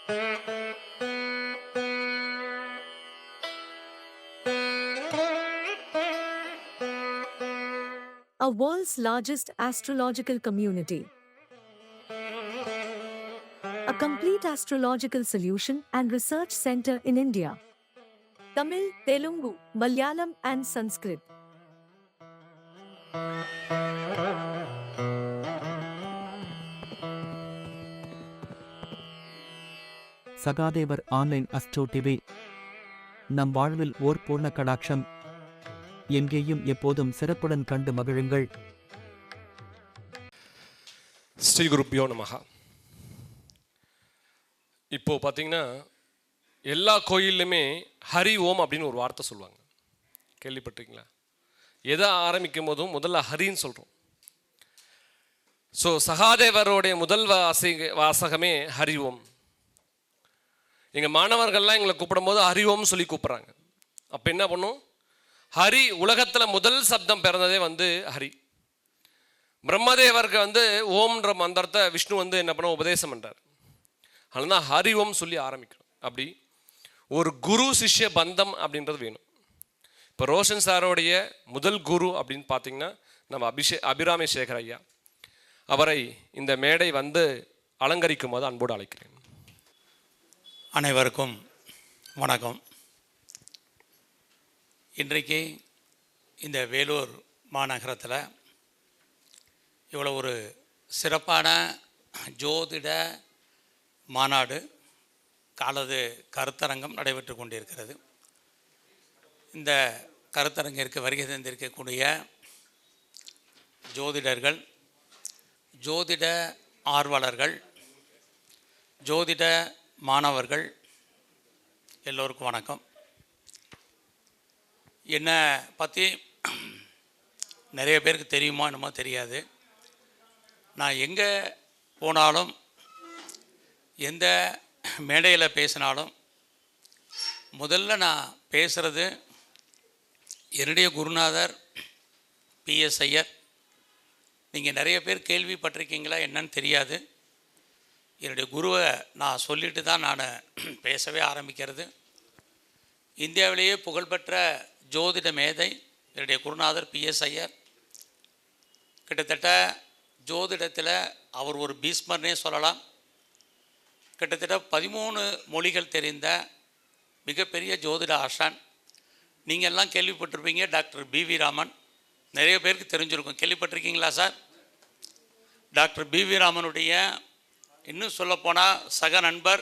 A world's largest astrological community. A complete astrological solution and research center in India. Tamil, Telugu, Malayalam and Sanskrit. Sahadevar online astro TV. நம் வாழ்வில் ஓர் பூர்ண கடாட்சம். எங்கேயும் எப்போதும் சிறப்புடன் கண்டு மகிழுங்கள். ஸ்ரீ குருப்பியோ நமஹா. இப்போ பார்த்தீங்கன்னா எல்லா கோயில்லையுமே ஹரி ஓம் அப்படின்னு ஒரு வார்த்தை சொல்லுவாங்க. கேள்விப்பட்டிருக்கீங்களா? எதை ஆரம்பிக்கும் போதும் முதல்ல ஹரின்னு சொல்கிறோம். ஸோ சகாதேவருடைய முதல் வாசகமே ஹரி ஓம். எங்கள் மாணவர்கள்லாம் எங்களை கூப்பிடும்போது ஹரி ஓம் சொல்லி கூப்பிட்றாங்க. அப்போ என்ன பண்ணும்? ஹரி உலகத்தில் முதல் சப்தம் பிறந்ததே ஹரி. பிரம்மதேவருக்கு ஓம்ன்ற மந்திரத்தை விஷ்ணு என்ன பண்ண உபதேசம் பண்ணுறார். அதனால தான் ஹரி ஓம் சொல்லி ஆரம்பிக்கிறோம். அப்படி ஒரு குரு சிஷ்ய பந்தம் அப்படின்றது வேணும். இப்போ ரோஷன் சாரோடைய முதல் குரு அப்படின்னு பார்த்தீங்கன்னா நம்ம அபிராமி சேகர் ஐயா. அவரை இந்த மேடை அலங்கரிக்கும் போது அன்போடு அழைக்கிறேன். அனைவருக்கும் வணக்கம். இன்றைக்கு இந்த வேலூர் மாநகரத்தில் இவ்வளோ ஒரு சிறப்பான ஜோதிட மாநாடு காலது கருத்தரங்கம் நடைபெற்று கொண்டிருக்கிறது. இந்த கருத்தரங்கிற்கு வருகை தந்திருக்கக்கூடிய ஜோதிடர்கள், ஜோதிட ஆர்வலர்கள், ஜோதிட மாணவர்கள் எல்லோருக்கும் வணக்கம். என்னை பற்றி நிறைய பேருக்கு தெரியுமா என்னமோ தெரியாது. நான் எங்கே போனாலும் எந்த மேடையில் பேசினாலும் முதல்ல நான் பேசுகிறது என்னுடைய குருநாதர் பிஎஸ் ஐயர். நீங்கள் நிறைய பேர் கேள்விப்பட்டிருக்கீங்களா என்னன்னு தெரியாது. என்னுடைய குருவை நான் சொல்லிட்டு தான் நான் பேசவே ஆரம்பிக்கிறது. இந்தியாவிலேயே புகழ்பெற்ற ஜோதிட மேதை என்னுடைய குருநாதர் பிஎஸ் ஐயர். கிட்டத்தட்ட ஜோதிடத்தில் அவர் ஒரு பீஸ்மர்னே சொல்லலாம். கிட்டத்தட்ட 13 மொழிகள் தெரிந்த மிகப்பெரிய ஜோதிட ஆசான். நீங்கள் எல்லாம் கேள்விப்பட்டிருப்பீங்க. டாக்டர் பிவி ராமன் நிறைய பேருக்கு தெரிஞ்சிருக்கும். கேள்விப்பட்டிருக்கீங்களா சார்? டாக்டர் பிவி ராமனுடைய இன்னும் சொல்லப்போனால் சக நண்பர்,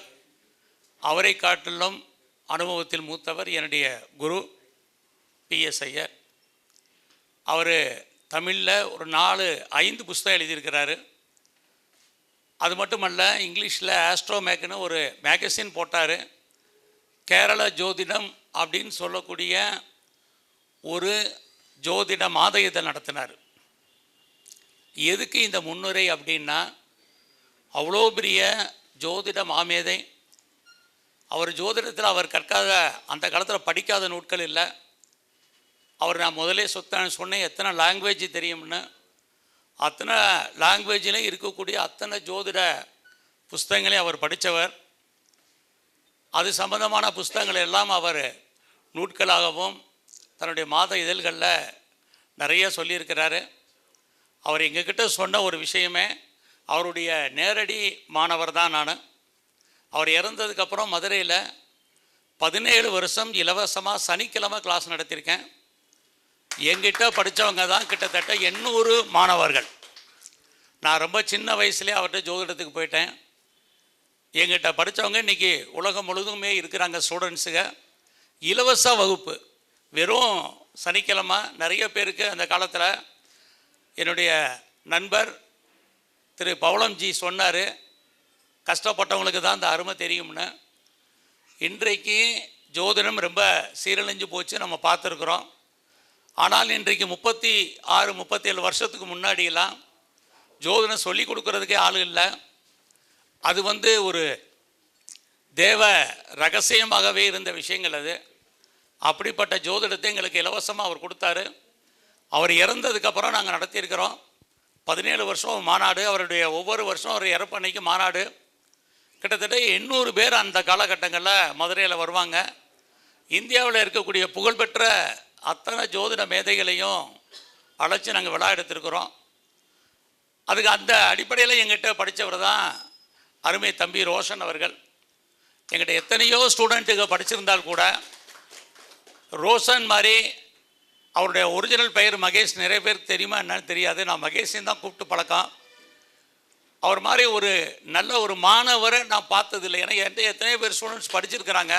அவரை காட்டிலும் அனுபவத்தில் மூத்தவர் என்னுடைய குரு பிஎஸ் ஐயர். அவர் தமிழில் ஒரு 4-5 புஸ்தகம் எழுதியிருக்கிறாரு. அது மட்டுமல்ல, இங்கிலீஷில் ஆஸ்ட்ரோமேக்னு ஒரு மேகசின் போட்டார். கேரள ஜோதிடம் அப்படின்னு சொல்லக்கூடிய ஒரு ஜோதிட மாத இதழ் நடத்தினார். எதுக்கு இந்த முன்னுரை அப்படின்னா, அவ்வளோ பெரிய ஜோதிட மாமேதை. அவர் ஜோதிடத்தில் அவர் கற்காத, அந்த காலத்தில் படிக்காத நூட்கள் இல்லை. அவர் நான் முதலே சொன்னேன் எத்தனை லாங்குவேஜ் தெரியும்னு. அத்தனை லாங்குவேஜில் இருக்கக்கூடிய அத்தனை ஜோதிட புஸ்தகங்களையும் அவர் படித்தவர். அது சம்பந்தமான புஸ்தகங்கள் எல்லாம் அவர் நூட்களாகவும் தன்னுடைய மாத இதழ்களில் நிறைய சொல்லியிருக்கிறாரு. அவர் எங்ககிட்ட சொன்ன ஒரு விஷயமே, அவருடைய நேரடி மாணவர் தான் நான். அவர் இறந்ததுக்கப்புறம் மதுரையில் 17 வருஷம் இலவசமாக சனிக்கிழமை கிளாஸ் நடத்தியிருக்கேன். எங்கிட்ட படித்தவங்க தான் கிட்டத்தட்ட 800 மாணவர்கள். நான் ரொம்ப சின்ன வயசுலேயே அவர்கிட்ட ஜோதிடத்துக்கு போயிட்டேன். எங்கிட்ட படித்தவங்க இன்றைக்கி உலகம் முழுதுமே இருக்கிறாங்க ஸ்டூடெண்ட்ஸுங்க. இலவச வகுப்பு வெறும் சனிக்கிழமை. நிறைய பேருக்கு அந்த காலத்தில் என்னுடைய நண்பர் திரு பவளம்ஜி சொன்னார், கஷ்டப்பட்டவங்களுக்கு தான் அந்த அருமை தெரியும்னு. இன்றைக்கு ஜோதிடம் ரொம்ப சீரழிஞ்சு போச்சு, நம்ம பார்த்துருக்குறோம். ஆனால் இன்றைக்கு 36-37 வருஷத்துக்கு முன்னாடியெல்லாம் ஜோதிடம் சொல்லி கொடுக்கறதுக்கே ஆள் இல்லை. அது ஒரு தேவ ரகசியமாகவே இருந்த விஷயங்கள் அது. அப்படிப்பட்ட ஜோதிடத்தை எங்களுக்கு இலவசமாக அவர் கொடுத்தாரு. அவர் இறந்ததுக்கப்புறம் நாங்கள் நடத்தியிருக்கிறோம் 17 வருஷம் மாநாடு. அவருடைய ஒவ்வொரு வருஷம் ஒரு இறப்பன்னைக்கு மாநாடு. கிட்டத்தட்ட 800 பேர் அந்த காலகட்டங்களில் மதுரையில் வருவாங்க. இந்தியாவில் இருக்கக்கூடிய புகழ்பெற்ற அத்தனை ஜோதிட மேதைகளையும் அழைச்சி நாங்கள் விழா எடுத்திருக்கிறோம். அதுக்கு அந்த அடிப்படையில் எங்கிட்ட படித்தவர் தான் அருமை தம்பி ரோஷன் அவர்கள். எங்கிட்ட எத்தனையோ ஸ்டூடெண்ட்டுங்க படிச்சிருந்தால் கூட ரோஷன் மாதிரி, அவருடைய ஒரிஜினல் பெயர் மகேஷ், நிறைய பேருக்கு தெரியுமா என்னன்னு தெரியாது, நான் மகேஷையும் தான் கூப்பிட்டு பழக்கம். அவர் மாதிரி ஒரு நல்ல ஒரு மாணவரை நான் பார்த்ததில்லை. ஏன்னா என்கிட்ட எத்தனையோ பேர் ஸ்டூடெண்ட்ஸ் படிச்சிருக்கிறாங்க.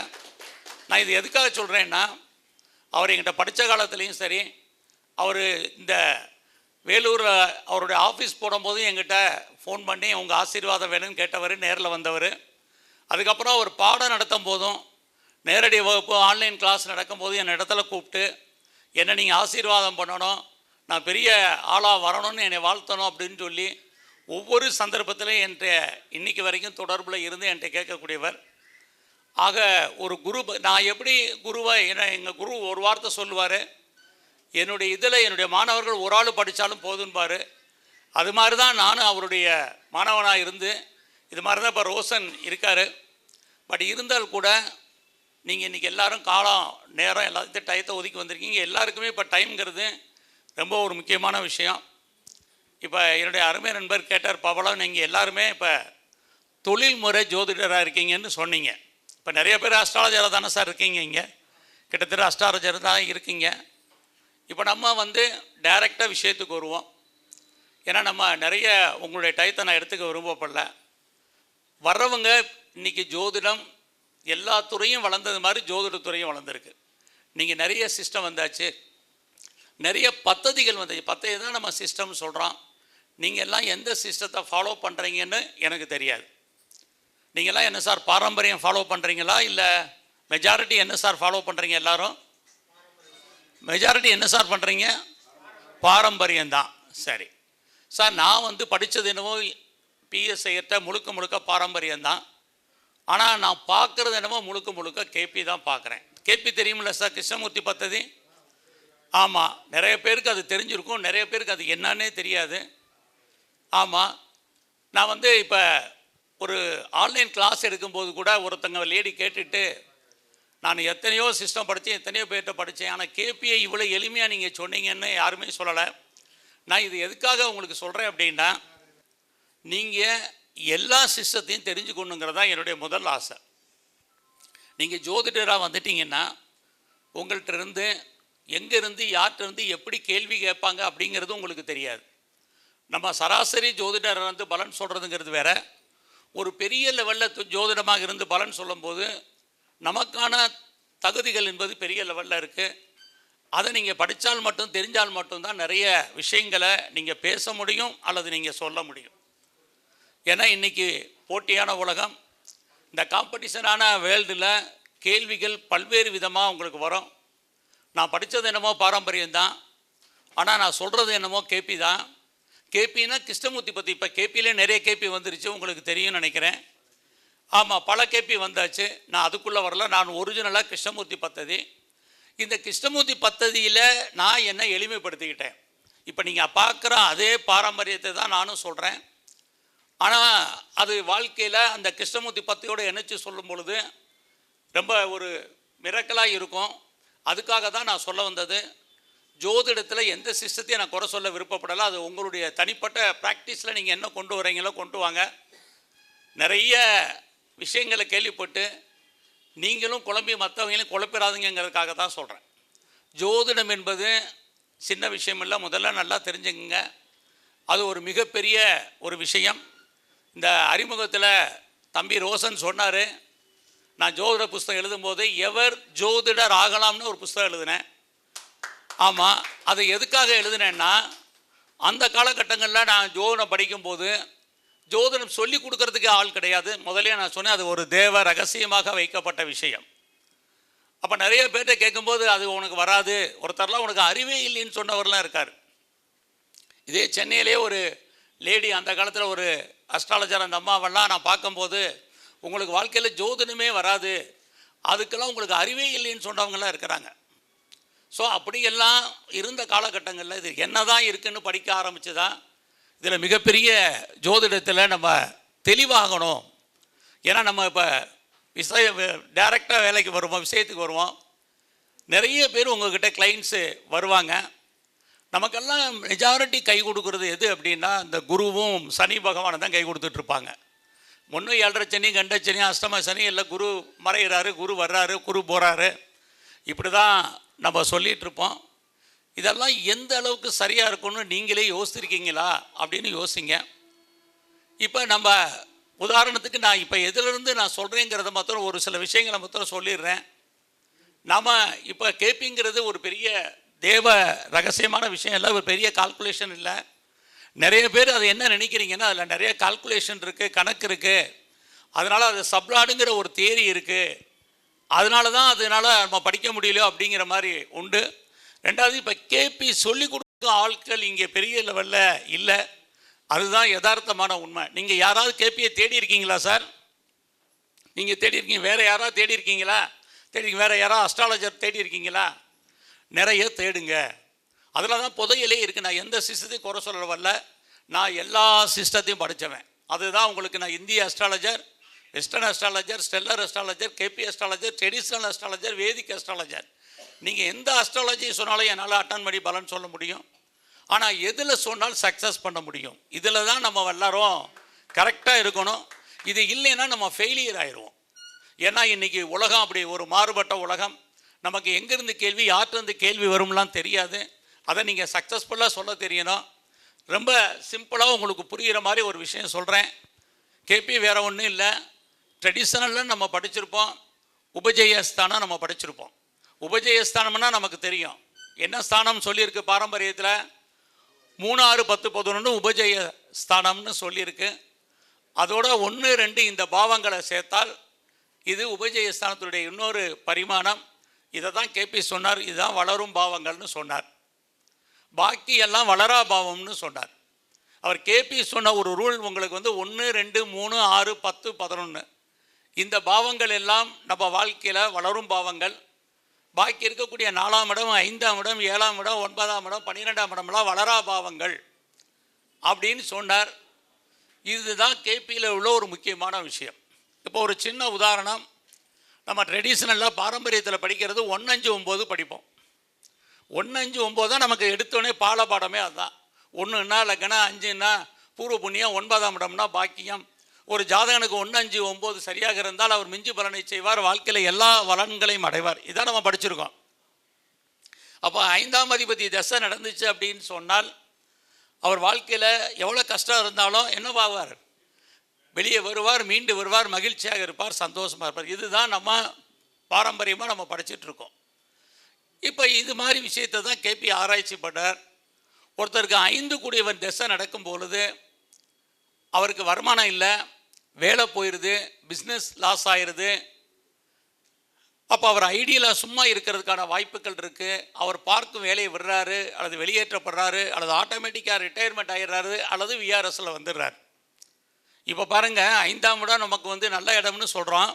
நான் இது எதுக்காக சொல்கிறேன்னா, அவர் எங்கிட்ட படித்த காலத்துலேயும் சரி, அவர் இந்த வேலூரில் அவருடைய ஆஃபீஸ் போடும்போது எங்கிட்ட ஃபோன் பண்ணி உங்கள் ஆசீர்வாதம் வேணும்னு கேட்டவர், நேரில் வந்தவர். அதுக்கப்புறம் அவர் பாடம் நடத்தும் போதும், நேரடி வகுப்பு ஆன்லைன் கிளாஸ் நடக்கும்போது என் இடத்துல கூப்பிட்டு என்னை நீங்கள் ஆசீர்வாதம் பண்ணணும், நான் பெரிய ஆளாக வரணும்னு என்னை வாழ்த்தணும் அப்படின்னு சொல்லி ஒவ்வொரு சந்தர்ப்பத்திலையும் என்கிட்ட இன்றைக்கி வரைக்கும் தொடர்பில் இருந்து என்கிட்ட கேட்கக்கூடியவர். ஆக ஒரு குரு, நான் எப்படி குருவை, ஏன்னா எங்கள் குரு ஒரு வார்த்தை சொல்லுவார், என்னுடைய இதில் என்னுடைய மாணவர்கள் ஒரு ஆள் படித்தாலும் போதும்பார். அது மாதிரி தான் நானும் அவருடைய மாணவனாக இருந்து, இது மாதிரி தான் இப்போ ரோஷன் இருக்கார். பட் இருந்தால் கூட நீங்கள் இன்றைக்கி எல்லோரும் காலம் நேரம் எல்லாத்தையும் டயத்தை ஒதுக்கி வந்திருக்கீங்க. எல்லாருக்குமே இப்போ டைம்ங்கிறது ரொம்ப ஒரு முக்கியமான விஷயம். இப்போ என்னுடைய அருமை நண்பர் கேட்டார், பவளம் நீங்கள் எல்லாருமே இப்போ தொழில்முறை ஜோதிடராக இருக்கீங்கன்னு சொன்னீங்க. இப்போ நிறைய பேர் அஸ்ட்ராலஜராக தானே சார் இருக்கீங்க, இங்கே கிட்டத்தட்ட அஸ்ட்ராலஜர் தான் இருக்கீங்க. இப்போ நம்ம டைரெக்டாக விஷயத்துக்கு வருவோம். ஏன்னா நம்ம நிறைய உங்களுடைய டயத்தை நான் எடுத்துக்க விரும்பப்படல. வர்றவங்க இன்றைக்கி ஜோதிடம் எல்லா துறையும் வளர்ந்தது மாதிரி ஜோதிடத்துறையும் வளர்ந்துருக்கு. நீங்கள் நிறைய சிஸ்டம் வந்தாச்சு, நிறைய பத்ததிகள் வந்துச்சு. பத்ததி தான் நம்ம சிஸ்டம்னு சொல்கிறோம். நீங்கள் எல்லாம் எந்த சிஸ்டத்தை ஃபாலோ பண்ணுறீங்கன்னு எனக்கு தெரியாது. நீங்கள்லாம் என்ன சார் பாரம்பரியம் ஃபாலோ பண்ணுறீங்களா, இல்லை மெஜாரிட்டி என்ன சார் ஃபாலோ பண்ணுறீங்க? எல்லாரும் மெஜாரிட்டி என்ன சார் பண்ணுறீங்க? பாரம்பரியம்தான். சரி சார், நான் படித்தது என்னவோ பிஎஸ்ஐட்ட முழுக்க முழுக்க பாரம்பரியம்தான். ஆனால் நான் பார்க்குறது என்னமோ முழுக்க முழுக்க கேபி தான் பார்க்குறேன். கேபி தெரியுமில்ல சார், கிருஷ்ணமூர்த்தி பத்ததி? ஆமாம், நிறைய பேருக்கு அது தெரிஞ்சிருக்கும், நிறைய பேருக்கு அது என்னன்னே தெரியாது. ஆமாம், நான் இப்போ ஒரு ஆன்லைன் கிளாஸ் எடுக்கும்போது கூட ஒருத்தங்க லேடி கேட்டுட்டு, நான் எத்தனையோ சிஸ்டம் படித்தேன், எத்தனையோ பேர்கிட்ட படித்தேன், ஆனால் கேபியை இவ்வளோ எளிமையாக நீங்கள் சொன்னீங்கன்னு யாருமே சொல்லலை. நான் இது எதுக்காக உங்களுக்கு சொல்கிறேன் அப்படின்னா, நீங்கள் எல்லா சிஸ்டத்தையும் தெரிஞ்சுக்கணுங்கிறது தான் என்னுடைய முதல் ஆசை. நீங்கள் ஜோதிடராக வந்துட்டீங்கன்னா உங்கள்கிட்ட இருந்து எங்கேருந்து யார்கிட்டருந்து எப்படி கேள்வி கேட்பாங்க அப்படிங்கிறது உங்களுக்கு தெரியாது. நம்ம சராசரி ஜோதிடர் பலன் சொல்கிறதுங்கிறது வேற, ஒரு பெரிய லெவலில் ஜோதிடமாக இருந்து பலன் சொல்லும்போது நமக்கான தகுதிகள் என்பது பெரிய லெவலில் இருக்குது. அதை நீங்கள் படித்தால் மட்டும் தெரிஞ்சால் மட்டும்தான் நிறைய விஷயங்களை நீங்கள் பேச முடியும் அல்லது நீங்கள் சொல்ல முடியும். ஏன்னா இன்றைக்கி போட்டியான உலகம், இந்த காம்படிஷனான வேர்ல்டில் கேள்விகள் பல்வேறு விதமாக உங்களுக்கு வரும். நான் படித்தது என்னமோ பாரம்பரியம்தான், ஆனால் நான் சொல்கிறது என்னமோ கேபி தான். கேபின்னா கிருஷ்ணமூர்த்தி பற்றி. இப்போ கேபியிலே நிறைய கேபி வந்துருச்சு, உங்களுக்கு தெரியும்னு நினைக்கிறேன். ஆமாம், பல கேபி வந்தாச்சு. நான் அதுக்குள்ளே வரல. நான் ஒரிஜினலாக கிருஷ்ணமூர்த்தி பத்ததி. இந்த கிருஷ்ணமூர்த்தி பத்ததியில் நான் என்ன எளிமைப்படுத்திக்கிட்டேன். இப்போ நீங்கள் பார்க்குற அதே பாரம்பரியத்தை தான் நானும் சொல்கிறேன். ஆனால் அது வாழ்க்கையில் அந்த கிருஷ்ணமூர்த்தி பத்தியோடு இணைச்சி சொல்லும் பொழுது ரொம்ப ஒரு மிரக்கலாக இருக்கும். அதுக்காக தான் நான் சொல்ல வந்தது. ஜோதிடத்தில் எந்த சிஸ்டத்தையும் நான் குறை சொல்ல விருப்பப்படலை. அது உங்களுடைய தனிப்பட்ட ப்ராக்டிஸில் நீங்கள் என்ன கொண்டு வரீங்களோ கொண்டு வாங்க. நிறைய விஷயங்களை கேள்விப்பட்டு நீங்களும் குழம்பி மற்றவங்களையும் குழப்பிடாதீங்கிறதுக்காக தான் சொல்கிறேன். ஜோதிடம் என்பது சின்ன விஷயம் இல்லை, முதல்ல நல்லா தெரிஞ்சுக்குங்க. அது ஒரு மிகப்பெரிய ஒரு விஷயம். இந்த அறிமுகத்தில் தம்பி ரோஷன் சொன்னார், நான் ஜோதிட புஸ்தகம் எழுதும்போது எவர் ஜோதிடர் ஆகலாம்னு ஒரு புஸ்தகம் எழுதினேன். ஆமாம், அதை எதுக்காக எழுதினேன்னா, அந்த காலகட்டங்களில் நான் ஜோதிடம் படிக்கும்போது ஜோதிடம் சொல்லி கொடுக்கறதுக்கு ஆள் கிடையாது. முதலே நான் சொன்னேன், அது ஒரு தேவ ரகசியமாக வைக்கப்பட்ட விஷயம். அப்போ நிறைய பேர்கிட்ட கேட்கும்போது அது உனக்கு வராது, ஒருத்தர்லாம் உனக்கு அறிவே இல்லைன்னு சொன்னவர்லாம் இருக்கார். இதே சென்னையிலே ஒரு லேடி, அந்த காலத்தில் ஒரு அஸ்ட்ராலஜர், அந்த அம்மாவெல்லாம் நான் பார்க்கும்போது உங்களுக்கு வாழ்க்கையில் ஜோதிடமே வராது, அதுக்கெல்லாம் உங்களுக்கு அறிவே இல்லைன்னு சொன்னவங்களாம் இருக்கிறாங்க. ஸோ அப்படியெல்லாம் இருந்த காலகட்டங்களில் இது என்ன தான் இருக்குதுன்னு படிக்க ஆரம்பித்து தான் இதில் மிகப்பெரிய ஜோதிடத்தில் நம்ம தெளிவாகணும். ஏன்னா நம்ம இப்போ டைரெக்டாக வேலைக்கு வருவோம், விஷயத்துக்கு வருவோம். நிறைய பேர் உங்கள்கிட்ட கிளைண்ட்ஸு வருவாங்க. நமக்கெல்லாம் மெஜாரிட்டி கை கொடுக்குறது எது அப்படின்னா இந்த குருவும் சனி பகவானை தான் கை கொடுத்துட்ருப்பாங்க. முன்னும் 7.5 சனி, கண்டச்சனி, அஷ்டம சனி எல்லாம் குரு மறைகிறாரு, குரு வர்றாரு, குரு போகிறாரு, இப்படி தான் நம்ம சொல்லிகிட்ருப்போம். இதெல்லாம் எந்த அளவுக்கு சரியாக இருக்கும்னு நீங்களே யோசிச்சிருக்கீங்களா அப்படின்னு யோசிங்க. இப்போ நம்ம உதாரணத்துக்கு நான் இப்போ எதிலிருந்து நான் சொல்கிறேங்கிறத மாத்திரம் ஒரு சில விஷயங்களை மாத்திரம் சொல்லிடுறேன். நாம் இப்போ கேபிங்கிறது ஒரு பெரிய தேவ ரகசியமான விஷயம் இல்லை, ஒரு பெரிய கால்குலேஷன் இல்லை. நிறைய பேர் அதை என்ன நினைக்கிறீங்கன்னா அதில் நிறைய கால்குலேஷன் இருக்குது, கணக்கு இருக்குது, அதனால் அது சப்ளாடுங்கிற ஒரு தியரி இருக்குது, அதனால நம்ம படிக்க முடியலையோ அப்படிங்கிற மாதிரி உண்டு. ரெண்டாவது, இப்போ கேபி சொல்லிக் கொடுக்க ஆட்கள் இங்கே பெரிய லெவலில் இல்லை, அதுதான் யதார்த்தமான உண்மை. நீங்கள் யாராவது கேபியை தேடி இருக்கீங்களா சார்? நீங்கள் தேடி இருக்கீங்க? வேறு யாராவது தேடி இருக்கீங்களா? வேறு யாராவது அஸ்ட்ராலஜர் தேடி இருக்கீங்களா? நிறைய தேடுங்க. அதில் தான் புதையலே இருக்குது. நான் எந்த சிஸ்டத்தையும் குறை சொல்ல வரல, நான் எல்லா சிஸ்டத்தையும் படித்தவன். அதுதான் உங்களுக்கு நான் Indian astrologer, western astrologer, stellar astrologer, KP astrologer, traditional astrologer, Vedic astrologer. நீங்கள் எந்த அஸ்ட்ராலஜி சொன்னாலும் என்னால் அட்டன் பண்ணி பலன் சொல்ல முடியும். ஆனால் எதில் சொன்னாலும் சக்ஸஸ் பண்ண முடியும். இதில் தான் நம்ம எல்லாரும் கரெக்டாக இருக்கணும். இது இல்லைன்னா நம்ம ஃபெயிலியர் ஆயிடுவோம். ஏன்னா இன்றைக்கி உலகம் அப்படி ஒரு மாறுபட்ட உலகம். நமக்கு எங்கேருந்து கேள்வி, யார்கிட்டருந்து கேள்வி வரும்லாம் தெரியாது. அதை நீங்கள் சக்ஸஸ்ஃபுல்லாக சொல்ல தெரியணும். ரொம்ப சிம்பிளாக உங்களுக்கு புரிகிற மாதிரி ஒரு விஷயம் சொல்கிறேன். கேபி வேறு ஒன்றும் இல்லை. ட்ரெடிஷ்னலில் நம்ம படிச்சிருப்போம், உபஜயஸ்தானம் நம்ம படிச்சிருப்போம். உபஜயஸ்தானம்னா நமக்கு தெரியும் என்ன ஸ்தானம் சொல்லியிருக்கு பாரம்பரியத்தில். 3, 6, 10, 11 உபஜயஸ்தானம்னு சொல்லியிருக்கு. அதோட 1, 2 இந்த பாவங்களை சேர்த்தால் இது உபஜயஸ்தானத்துடைய இன்னொரு பரிமாணம். இதை தான் கேபி சொன்னார், இதுதான் வளரும் பாவங்கள்னு சொன்னார். பாக்கி எல்லாம் வளரா பாவம்னு சொன்னார். அவர் கேபி சொன்ன ஒரு ரூல் உங்களுக்கு 1, 2, 3, 6, 10, 11 இந்த பாவங்கள் எல்லாம் நம்ம வாழ்க்கையில் வளரும் பாவங்கள். பாக்கி இருக்கக்கூடிய 4ஆம் இடம், 5ஆம் இடம், 7ஆம் இடம், 9ஆம் இடம், 12ஆம் இடம்லாம் வளரா பாவங்கள் அப்படின்னு சொன்னார். இதுதான் கேபியில் உள்ள ஒரு முக்கியமான விஷயம். இப்போ ஒரு சின்ன உதாரணம், நம்ம ட்ரெடிஷ்னலாக பாரம்பரியத்தில் படிக்கிறது 1, 5, 9 படிப்போம். 1, 5, 9 தான் நமக்கு எடுத்தோடனே பாடமே. அதுதான் 1ன்னா லக்னம், 5ன்னா பூர்வ புண்ணியம், 9ஆம் இடம்னா பாக்கியம். ஒரு ஜாதகனுக்கு 1, 5, 9 சரியாக இருந்தால் அவர் மிஞ்சி பலனை செய்வார், வாழ்க்கையில் எல்லா வளன்களையும் அடைவார். இதான் நம்ம படிச்சிருக்கோம். அப்போ 5ஆம் அதிபதி தசை நடந்துச்சு அப்படின்னு சொன்னால் அவர் வாழ்க்கையில் எவ்வளோ கஷ்டம் இருந்தாலும் என்னவாவார்? வெளியே வருவார், மீண்டு வருவார், மகிழ்ச்சியாக இருப்பார், சந்தோஷமாக இருப்பார். இதுதான் நம்ம பாரம்பரியமாக நம்ம படிச்சுட்ருக்கோம். இப்போ இது மாதிரி விஷயத்தை தான் கேபி ஆராய்ச்சி பண்ணார். ஒருத்தருக்கு 5 கூடியவன் திசை நடக்கும் பொழுது அவருக்கு வருமானம் இல்லை, வேலை போயிடுது, பிஸ்னஸ் லாஸ் ஆயிடுது. அப்போ அவர் ஐடியலாக சும்மா இருக்கிறதுக்கான வாய்ப்புகள் இருக்குது. அவர் பார்க்கும் வேலையை விடுறாரு, அல்லது வெளியேற்றப்படுறாரு, அல்லது ஆட்டோமேட்டிக்காக ரிட்டையர்மெண்ட் ஆகிடுறாரு, அல்லது விஆர்எஸில் வந்துடுறாரு. இப்போ பாருங்கள், 5ஆம் இடம் நமக்கு நல்ல இடம்னு சொல்கிறோம்.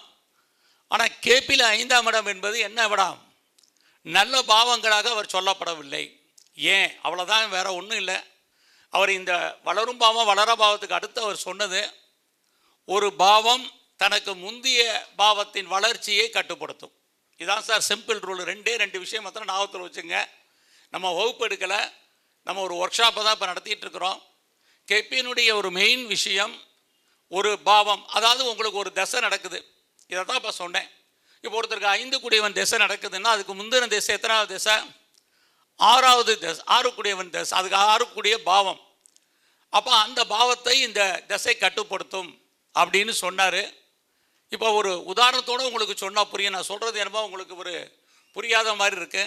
ஆனால் கேபியில் 5ஆம் இடம் என்பது என்ன இடம்? நல்ல பாவங்களாக அவர் சொல்லப்படவில்லை. ஏன்? அவ்வளோதான், வேற ஒன்றும் இல்லை. அவர் இந்த வளரும் பாவம், வளர பாவத்துக்கு அடுத்து அவர் சொன்னது, ஒரு பாவம் தனக்கு முந்தைய பாவத்தின் வளர்ச்சியை கட்டுப்படுத்தும். இதான் சார் சிம்பிள் ரூல். 2 விஷயம் மாத்திரம் ஞாபகத்தில் வச்சுங்க. நம்ம வகுப்பு எடுக்கலை, நம்ம ஒரு ஒர்க் ஷாப்பை தான் இப்போ நடத்திட்டு இருக்கிறோம். கேபியினுடைய ஒரு மெயின் விஷயம், ஒரு பாவம், அதாவது உங்களுக்கு ஒரு தசை நடக்குது. இதை தான் இப்போ சொன்னேன். இப்போ ஒருத்தருக்கு 5 கூடியவன் திசை நடக்குதுன்னா அதுக்கு முந்தின திசை எத்தனாவது திசை? 6வது திசை. 6 கூடியவன் திசை, அதுக்கு 6 கூடிய பாவம். அப்போ அந்த பாவத்தை இந்த திசை கட்டுப்படுத்தும் அப்படின்னு சொன்னார். இப்போ ஒரு உதாரணத்தோடு உங்களுக்கு சொன்னால் புரியும். நான் சொல்கிறது என்னமோ உங்களுக்கு ஒரு புரியாத மாதிரி இருக்கு.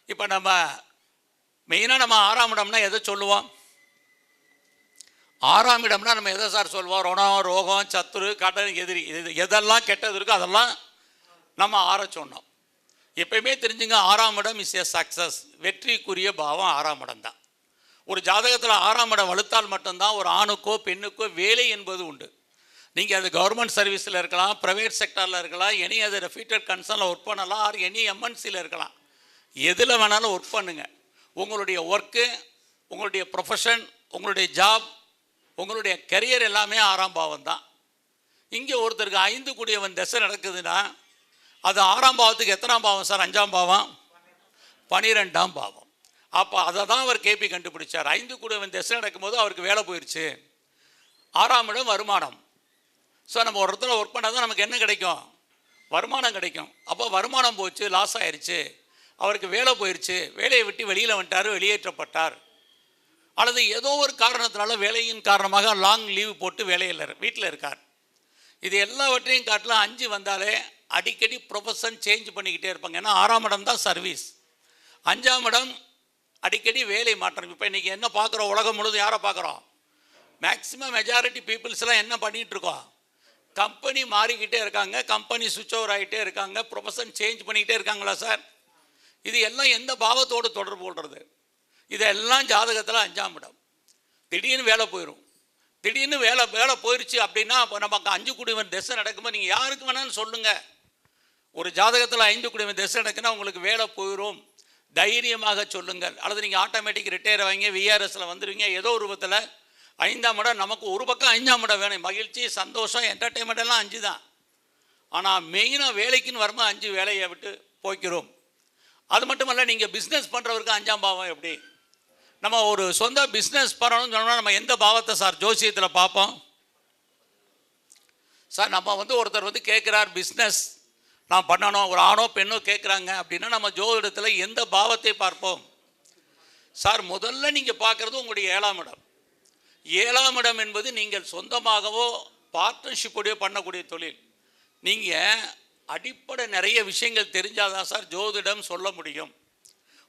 இப்போ நம்ம மெயினாக நம்ம 6ஆம் இடம்னா எதை சொல்லுவோம்? 6ஆம் இடம்னா நம்ம எதை சார் சொல்லுவோம்? ருணம், ரோகம், சத்துரு, கடன், எதிரி, இது எதெல்லாம் கெட்டது இருக்கோ அதெல்லாம் நம்ம 6 சொன்னோம். எப்பயுமே தெரிஞ்சுங்க, 6ஆம் இடம் இஸ் ஏ சக்ஸஸ், வெற்றிக்குரிய பாவம் 6ஆம் இடம் தான். ஒரு ஜாதகத்தில் 6ஆம் இடம் வலுத்தால் மட்டும்தான் ஒரு ஆணுக்கோ பெண்ணுக்கோ வேலை என்பது உண்டு. நீங்கள் அது கவர்மெண்ட் சர்வீஸில் இருக்கலாம், ப்ரைவேட் செக்டரில் இருக்கலாம், எனி அது ரெஃப்யூட்டட் கன்சர்னில் ஒர்க் பண்ணலாம், ஆர் எனி எம்என்சியில் இருக்கலாம். எதில் வேணாலும் ஒர்க் பண்ணுங்கள். உங்களுடைய ஒர்க்கு, உங்களுடைய ப்ரொஃபஷன், உங்களுடைய ஜாப், உங்களுடைய கரியர் எல்லாமே 6ஆம் பாவம் தான். இங்கே ஒருத்தருக்கு 5 கூடியவன் திசை நடக்குதுன்னா அது 6ஆம் பாவத்துக்கு எத்தனாம் பாவம் சார்? 5ஆம் பாவம், 12ஆம் பாவம். அப்போ அதை தான் அவர் கேபி கண்டுபிடிச்சார். 5 கூடியவன் திசை நடக்கும்போது அவருக்கு வேலை போயிடுச்சு. 6ஆம் இடம் வருமானம். ஸோ நம்ம ஒரு இடத்துல ஒர்க் பண்ணால் தான் நமக்கு என்ன கிடைக்கும்? வருமானம் கிடைக்கும். அப்போ வருமானம் போச்சு, லாஸ் ஆயிடுச்சு, அவருக்கு வேலை போயிடுச்சு, வேலையை விட்டு வெளியில் வந்துட்டார், வெளியேற்றப்பட்டார், அல்லது ஏதோ ஒரு காரணத்தினால வேலையின் காரணமாக லாங் லீவ் போட்டு வேலையில் வீட்டில் இருக்கார். இது எல்லாவற்றையும் காட்டிலும் 5 வந்தாலே அடிக்கடி ப்ரொஃபஷன் சேஞ்ச் பண்ணிக்கிட்டே இருப்பாங்க. ஏன்னா 6ஆம் இடம் தான் சர்வீஸ், 5ஆம் இடம் அடிக்கடி வேலை மாற்றம். இப்போ இன்றைக்கி என்ன பார்க்குறோம்? உலகம் முழுவதும் யாரை பார்க்குறோம்? மேக்ஸிமம் மெஜாரிட்டி பீப்புள்ஸ்லாம் என்ன பண்ணிகிட்டு இருக்கோம்? கம்பெனி மாறிக்கிட்டே இருக்காங்க, கம்பெனி சுவிட்ச் ஓவர் ஆகிட்டே இருக்காங்க, ப்ரொஃபஷன் சேஞ்ச் பண்ணிக்கிட்டே இருக்காங்களா சார்? இது எல்லாம் எந்த பாவத்தோடு தொடர்பு கொள்வது? இதெல்லாம் ஜாதகத்தில் 5ஆம் இடம். திடீர்னு வேலை போயிடும். திடீர்னு வேலை போயிடுச்சு அப்படின்னா அப்போ நமக்கு 5 கூடியவன் திசை நடக்கும்போது நீங்கள் யாருக்கு வேணாலும் சொல்லுங்கள், ஒரு ஜாதகத்தில் 5 கூடியவன் திசை நடக்குன்னா உங்களுக்கு வேலை போயிடும், தைரியமாக சொல்லுங்கள். அல்லது நீங்கள் ஆட்டோமேட்டிக் ரிட்டையர் ஆவீங்க, விஆர்எஸில் வந்துடுவீங்க, ஏதோ ஒரு விதத்தில் 5ஆம் இடம் நமக்கு ஒரு பக்கம் 5ஆம் இடம் வேணும். மகிழ்ச்சி, சந்தோஷம், என்டர்டெயின்மெண்ட் எல்லாம் 5 தான். ஆனால் மெயினாக வேலைக்குன்னு வரும்போது 5 வேலையை விட்டு போய்க்கிறோம். அது மட்டும் இல்லை, நீங்கள் பிஸ்னஸ் பண்ணுறவருக்கு 5ஆம் பாவம் எப்படி? நம்ம ஒரு சொந்த பிஸ்னஸ் பண்ணணும்னு சொன்னோம்னா நம்ம எந்த பாவத்தை சார் ஜோசியத்தில் பார்ப்போம்? சார் நம்ம ஒருத்தர் கேட்குறார் பிஸ்னஸ் நான் பண்ணணும், ஒரு ஆணோ பெண்ணோ கேட்குறாங்க அப்படின்னா நம்ம ஜோதிடத்தில் எந்த பாவத்தை பார்ப்போம்? சார் முதல்ல நீங்கள் பார்க்குறது உங்களுடைய 7ஆம் இடம். 7ஆம் இடம் என்பது நீங்கள் சொந்தமாகவோ பார்ட்னர்ஷிப்போடையோ பண்ணக்கூடிய தொழில். நீங்கள் அடிப்படை நிறைய விஷயங்கள் தெரிஞ்சாதான் சார் ஜோதிடம் சொல்ல முடியும்.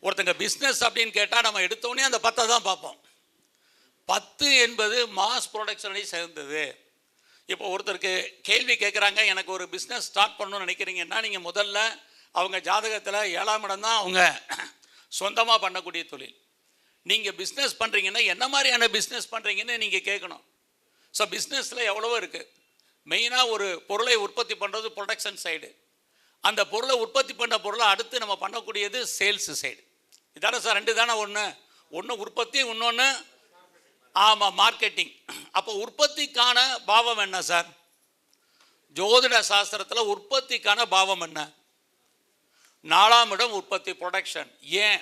ஒருத்தங்க பிஸ்னஸ் அப்படின்னு கேட்டால் நம்ம எடுத்தோடனே அந்த 10 தான் பார்ப்போம். 10 என்பது மாஸ் ப்ரொடக்ஷனை சேர்ந்தது. இப்போ ஒருத்தருக்கு கேள்வி கேட்குறாங்க, எனக்கு ஒரு பிஸ்னஸ் ஸ்டார்ட் பண்ணணும்னு நினைக்கிறீங்கன்னா நீங்கள் முதல்ல அவங்க ஜாதகத்தில் 7ஆம் இடம் தான் அவங்க சொந்தமாக பண்ணக்கூடிய தொழில். நீங்கள் பிஸ்னஸ் பண்ணுறீங்கன்னா என்ன மாதிரியான பிஸ்னஸ் பண்ணுறீங்கன்னு நீங்கள் கேட்கணும். ஸோ பிஸ்னஸில் எவ்வளவோ இருக்குது. மெயினாக ஒரு பொருளை உற்பத்தி பண்ணுறது ப்ரொடக்ஷன் சைடு. அந்த பொருளை உற்பத்தி பண்ண பொருளை அடுத்து நம்ம பண்ணக்கூடியது சேல்ஸு சைடு. இதான சார் 2 தானே? ஒன்று உற்பத்தி, இன்னொன்று ஆமாம் மார்க்கெட்டிங். அப்போ உற்பத்திக்கான பாவம் என்ன சார்? ஜோதிட சாஸ்திரத்தில் உற்பத்திக்கான பாவம் என்ன? 4ஆம் இடம் உற்பத்தி, ப்ரொடக்ஷன். ஏன்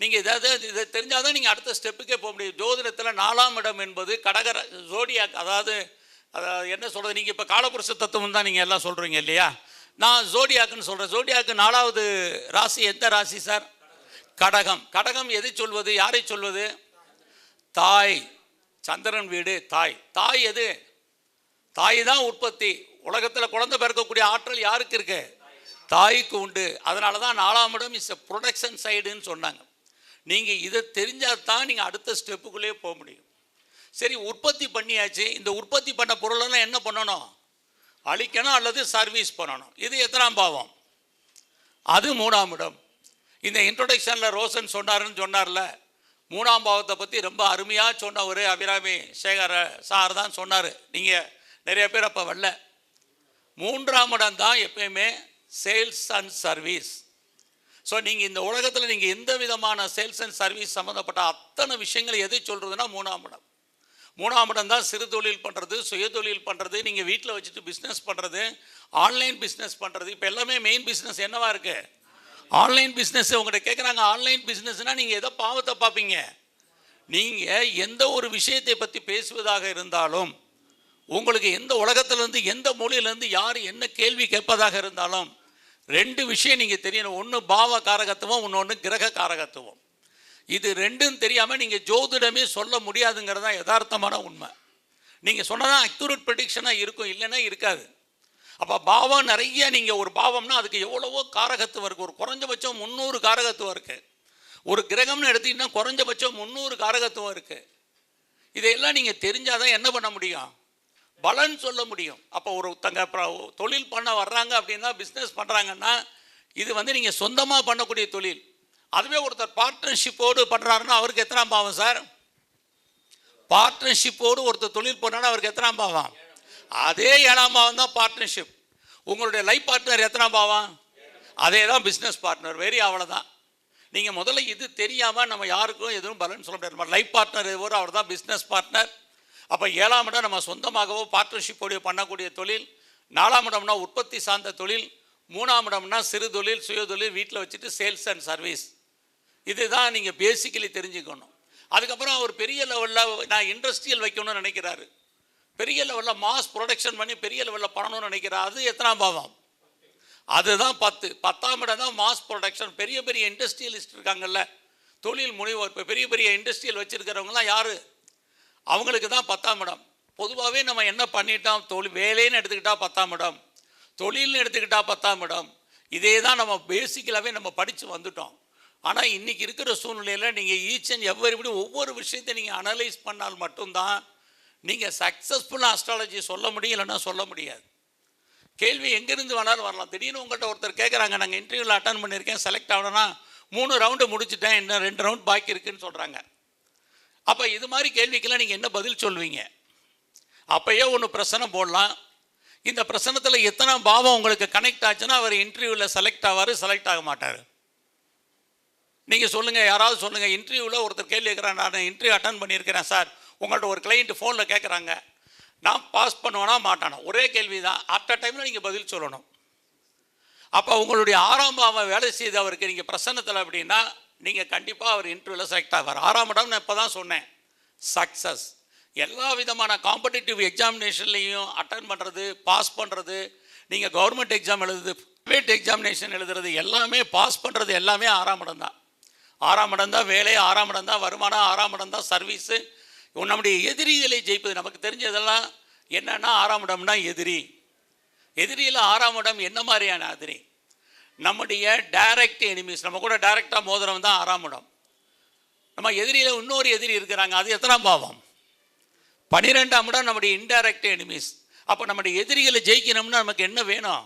நீங்கள் இதை தெரிஞ்சால் தான் நீங்கள் அடுத்த ஸ்டெப்புக்கே போக முடியும். ஜோதிடத்தில் 4ஆம் இடம் என்பது கடக ஜோடியாக், அதாவது என்ன சொல்கிறது, நீங்கள் இப்போ காலபுருஷ தத்துவம் தான் நீங்கள் எல்லாம் சொல்கிறீங்க இல்லையா? நான் ஜோடியாக்குன்னு சொல்கிறேன். ஜோடியாக்கு 4வது ராசி எந்த ராசி சார்? கடகம். கடகம் எதை சொல்வது, யாரை சொல்வது? தாய். சந்திரன் வீடு தாய். தாய் எது? தாய் தான் உற்பத்தி. உலகத்தில் குழந்தை பிறக்கக்கூடிய ஆற்றல் யாருக்கு இருக்கு? தாய்க்கு உண்டு. அதனால தான் 4ஆம் இடம் இஸ் எ ப்ரொடக்ஷன் சைடுன்னு சொன்னாங்க. நீங்கள் இதை தெரிஞ்சால் தான் நீங்கள் அடுத்த ஸ்டெப்புக்குள்ளே போக முடியும். சரி, உற்பத்தி பண்ணியாச்சு. இந்த உற்பத்தி பண்ண பொருளெல்லாம் என்ன பண்ணணும்? அழிக்கணும் அல்லது சர்வீஸ் பண்ணணும். இது எத்தனாம் பாவம்? அது 3ஆம் இடம். இந்த இன்ட்ரோடக்ஷனில் ரோசன் சொன்னார்ல, 3ஆம் பாவத்தை பற்றி ரொம்ப அருமையாக சொன்ன ஒரு அபிராமி சேகர் சார் தான் சொன்னார். நீங்கள் நிறைய பேர் அப்போ வரல. 3ஆம் இடம் தான் எப்பயுமே சேல்ஸ் அண்ட் சர்வீஸ். ஸோ நீங்கள் இந்த உலகத்தில் நீங்கள் எந்த விதமான சேல்ஸ் அண்ட் சர்வீஸ் சம்மந்தப்பட்ட அத்தனை விஷயங்களை எதை சொல்கிறதுனா 3ஆம் இடம். 3ஆம் இடம் தான் சிறு தொழில் பண்ணுறது, சுய தொழில் பண்ணுறது, நீங்கள் வீட்டில் வச்சுட்டு பிஸ்னஸ் பண்ணுறது, ஆன்லைன் பிஸ்னஸ் பண்ணுறது. இப்போ எல்லாமே மெயின் பிஸ்னஸ் என்னவா இருக்குது? Online business. உங்கள்கிட்ட கேட்குறாங்க ஆன்லைன் பிஸ்னஸ்னால் நீங்கள் எதை பாவத்தை பார்ப்பீங்க? நீங்கள் எந்த ஒரு விஷயத்தை பற்றி பேசுவதாக இருந்தாலும், உங்களுக்கு எந்த உலகத்திலேருந்து எந்த மொழியிலேருந்து யார் என்ன கேள்வி கேட்பதாக இருந்தாலும் 2 விஷயம் நீங்கள் தெரியணும். ஒன்று பாவ காரகத்துவம், இன்னொன்று கிரக காரகத்துவம். இது 2ம் தெரியாமல் நீங்கள் ஜோதிடமே சொல்ல முடியாதுங்கிறது தான் யதார்த்தமான உண்மை. நீங்கள் சொன்னதான் அக்யூரேட் ப்ரெடிக்ஷனாக இருக்கும், இல்லைன்னா இருக்காது. அப்போ பாவம் நிறைய, நீங்கள் ஒரு பாவம்னா அதுக்கு எவ்வளவோ காரகத்துவம் இருக்குது. ஒரு குறைஞ்சபட்சம் 300 காரகத்துவம் இருக்குது. ஒரு கிரகம்னு எடுத்திங்கன்னா குறைஞ்சபட்சம் 300 காரகத்துவம் இருக்குது. இதையெல்லாம் நீங்கள் தெரிஞ்சால் தான் என்ன பண்ண முடியும்? பலன் சொல்ல முடியும். அப்போ ஒருத்தங்க தொழில் பண்ண வர்றாங்க அப்படின்னா, பிஸ்னஸ் பண்ணுறாங்கன்னா, இது நீங்கள் சொந்தமாக பண்ணக்கூடிய தொழில். அதுவே ஒருத்தர் பார்ட்னர்ஷிப்போடு பண்ணுறாருன்னா அவருக்கு எத்தனாம் பாவம் சார்? பார்ட்னர்ஷிப்போடு ஒருத்தர் தொழில் பண்ணாலும் அவருக்கு எத்தனாம் பாவம்? அதே 7ஆம் பாவம் தான் பார்ட்னர்ஷிப். உங்களுடைய லைஃப் பார்ட்னர் எத்தனாம் பாவம்? அதே தான் பிஸ்னஸ் பார்ட்னர். வெரி அவ்வளோதான். நீங்கள் முதல்ல இது தெரியாமல் நம்ம யாருக்கும் எதுவும் பலன் சொல்ல முடியாது. லைஃப் பார்ட்னர் எவ்வளோ அவர் தான் பிஸ்னஸ் பார்ட்னர். அப்போ 7ஆம் இடம் நம்ம சொந்தமாகவோ பார்ட்னர்ஷிப்போடைய பண்ணக்கூடிய தொழில், 4ஆம் இடம்னா உற்பத்தி சார்ந்த தொழில், 3ஆம் இடம்னா சிறு தொழில், சுய தொழில், வீட்டில் வச்சுட்டு சேல்ஸ் அண்ட் சர்வீஸ். இதுதான் நீங்கள் பேசிக்கலி தெரிஞ்சுக்கணும். அதுக்கப்புறம் அவர் பெரிய லெவலில் நான் இண்டஸ்ட்ரியல் வைக்கணும்னு நினைக்கிறாரு, பெரிய லெவலில் மாஸ் ப்ரொடக்ஷன் பண்ணி பெரிய லெவலில் பண்ணணும்னு நினைக்கிறார். அது எத்தனாம் பாவம்? அதுதான் 10. 10ஆம் இடம் தான் மாஸ் ப்ரொடக்ஷன். பெரிய பெரிய இண்டஸ்ட்ரியலிஸ்ட் இருக்காங்கல்ல, தொழில் முனைவோர், இப்போ பெரிய பெரிய இண்டஸ்ட்ரியல் வச்சுருக்கிறவங்களாம் யார்? அவங்களுக்கு தான் 10ஆம் இடம். பொதுவாகவே நம்ம என்ன பண்ணிட்டோம், வேலைன்னு எடுத்துக்கிட்டால் 10ஆம் இடம், தொழில்னு எடுத்துக்கிட்டால் 10ஆம் இடம். இதே தான் நம்ம பேசிக்கலாகவே நம்ம படித்து வந்துட்டோம். ஆனால் இன்றைக்கி இருக்கிற சூழ்நிலையில் நீங்கள் ஈச் அண்ட் எவ்வளவு ஒவ்வொரு விஷயத்தை நீங்கள் அனலைஸ் பண்ணால் மட்டும்தான் நீங்கள் சக்ஸஸ்ஃபுல்லாக அஸ்ட்ராலஜி சொல்ல முடியும், இல்லைன்னா சொல்ல முடியாது. கேள்வி எங்கேருந்து வேணாலும் வரலாம். திடீர்னு உங்கள்கிட்ட ஒருத்தர் கேட்குறாங்க, நாங்கள் இன்டர்வியூவில் அட்டன் பண்ணியிருக்கேன், செலக்ட் ஆகணும்னா 3 ரவுண்டு முடிச்சுட்டேன், இன்னும் 2 ரவுண்ட் பாக்கி இருக்குதுன்னு சொல்கிறாங்க. அப்போ இது மாதிரி கேள்விக்கெல்லாம் நீங்கள் என்ன பதில் சொல்வீங்க? அப்போயே ஒன்று பிரச்சனை போடலாம். இந்த பிரச்சனத்தில் எத்தனை பாவம் உங்களுக்கு கனெக்ட் ஆச்சுன்னா அவர் இன்டர்வியூவில் செலக்ட் ஆவார், செலக்ட் ஆக மாட்டார். நீங்கள் சொல்லுங்கள், யாராவது சொல்லுங்கள். இன்டர்வியூவில் ஒருத்தர் கேள்வி கேட்குறேன், நான் இன்டர்வியூ அட்டன் பண்ணியிருக்கிறேன் சார், உங்கள்கிட்ட ஒரு கிளைண்ட் ஃபோனில் கேட்குறாங்க, நான் பாஸ் பண்ணுவேனா மாட்டானா, ஒரே கேள்வி தான். ஆஃப்டர் டைமில் நீங்கள் பதில் சொல்லணும். அப்போ உங்களுடைய 6ஆம் பாவம் வேலை செய்து அவருக்கு நீங்கள் பிரசன்னத்தில் அப்படின்னா நீங்கள் கண்டிப்பாக அவர் இன்டர்வியூவில் செலக்ட் ஆவார். 6ஆம் இடம் நான் இப்போ தான் சொன்னேன், சக்ஸஸ். எல்லா விதமான காம்படிட்டிவ் எக்ஸாமினேஷன்லேயும் அட்டன் பண்ணுறது, பாஸ் பண்ணுறது, நீங்கள் கவர்மெண்ட் எக்ஸாம் எழுதுறது, ப்ரைவேட் எக்ஸாமினேஷன் எழுதுறது, எல்லாமே பாஸ் பண்ணுறது எல்லாமே 6ஆம் இடம் தான். 6ஆம் இடம் தான் வேலை, 6ஆம் இடம் தான் வருமானம், 6ஆம் இடம் தான் சர்வீஸு. நம்முடைய எதிரிகளை ஜெயிப்பது நமக்கு தெரிஞ்சதெல்லாம் என்னென்னா 6ஆம் இடம்னா எதிரி. எதிரியில் 6ஆம் இடம் என்ன மாதிரியான எதிரி? நம்முடைய டைரக்ட் எனிமீஸ், நம்ம கூட டைரக்டாக மோதிரம் தான் 6ஆம் இடம். நம்ம எதிரியில் இன்னொரு எதிரி இருக்கிறாங்க, அது எத்தனாம் பாவம்? 12ஆம் இடம் நம்முடைய இன்டைரக்ட் எனிமீஸ். அப்போ நம்முடைய எதிரிகளை ஜெயிக்கணும்னா நமக்கு என்ன வேணும்?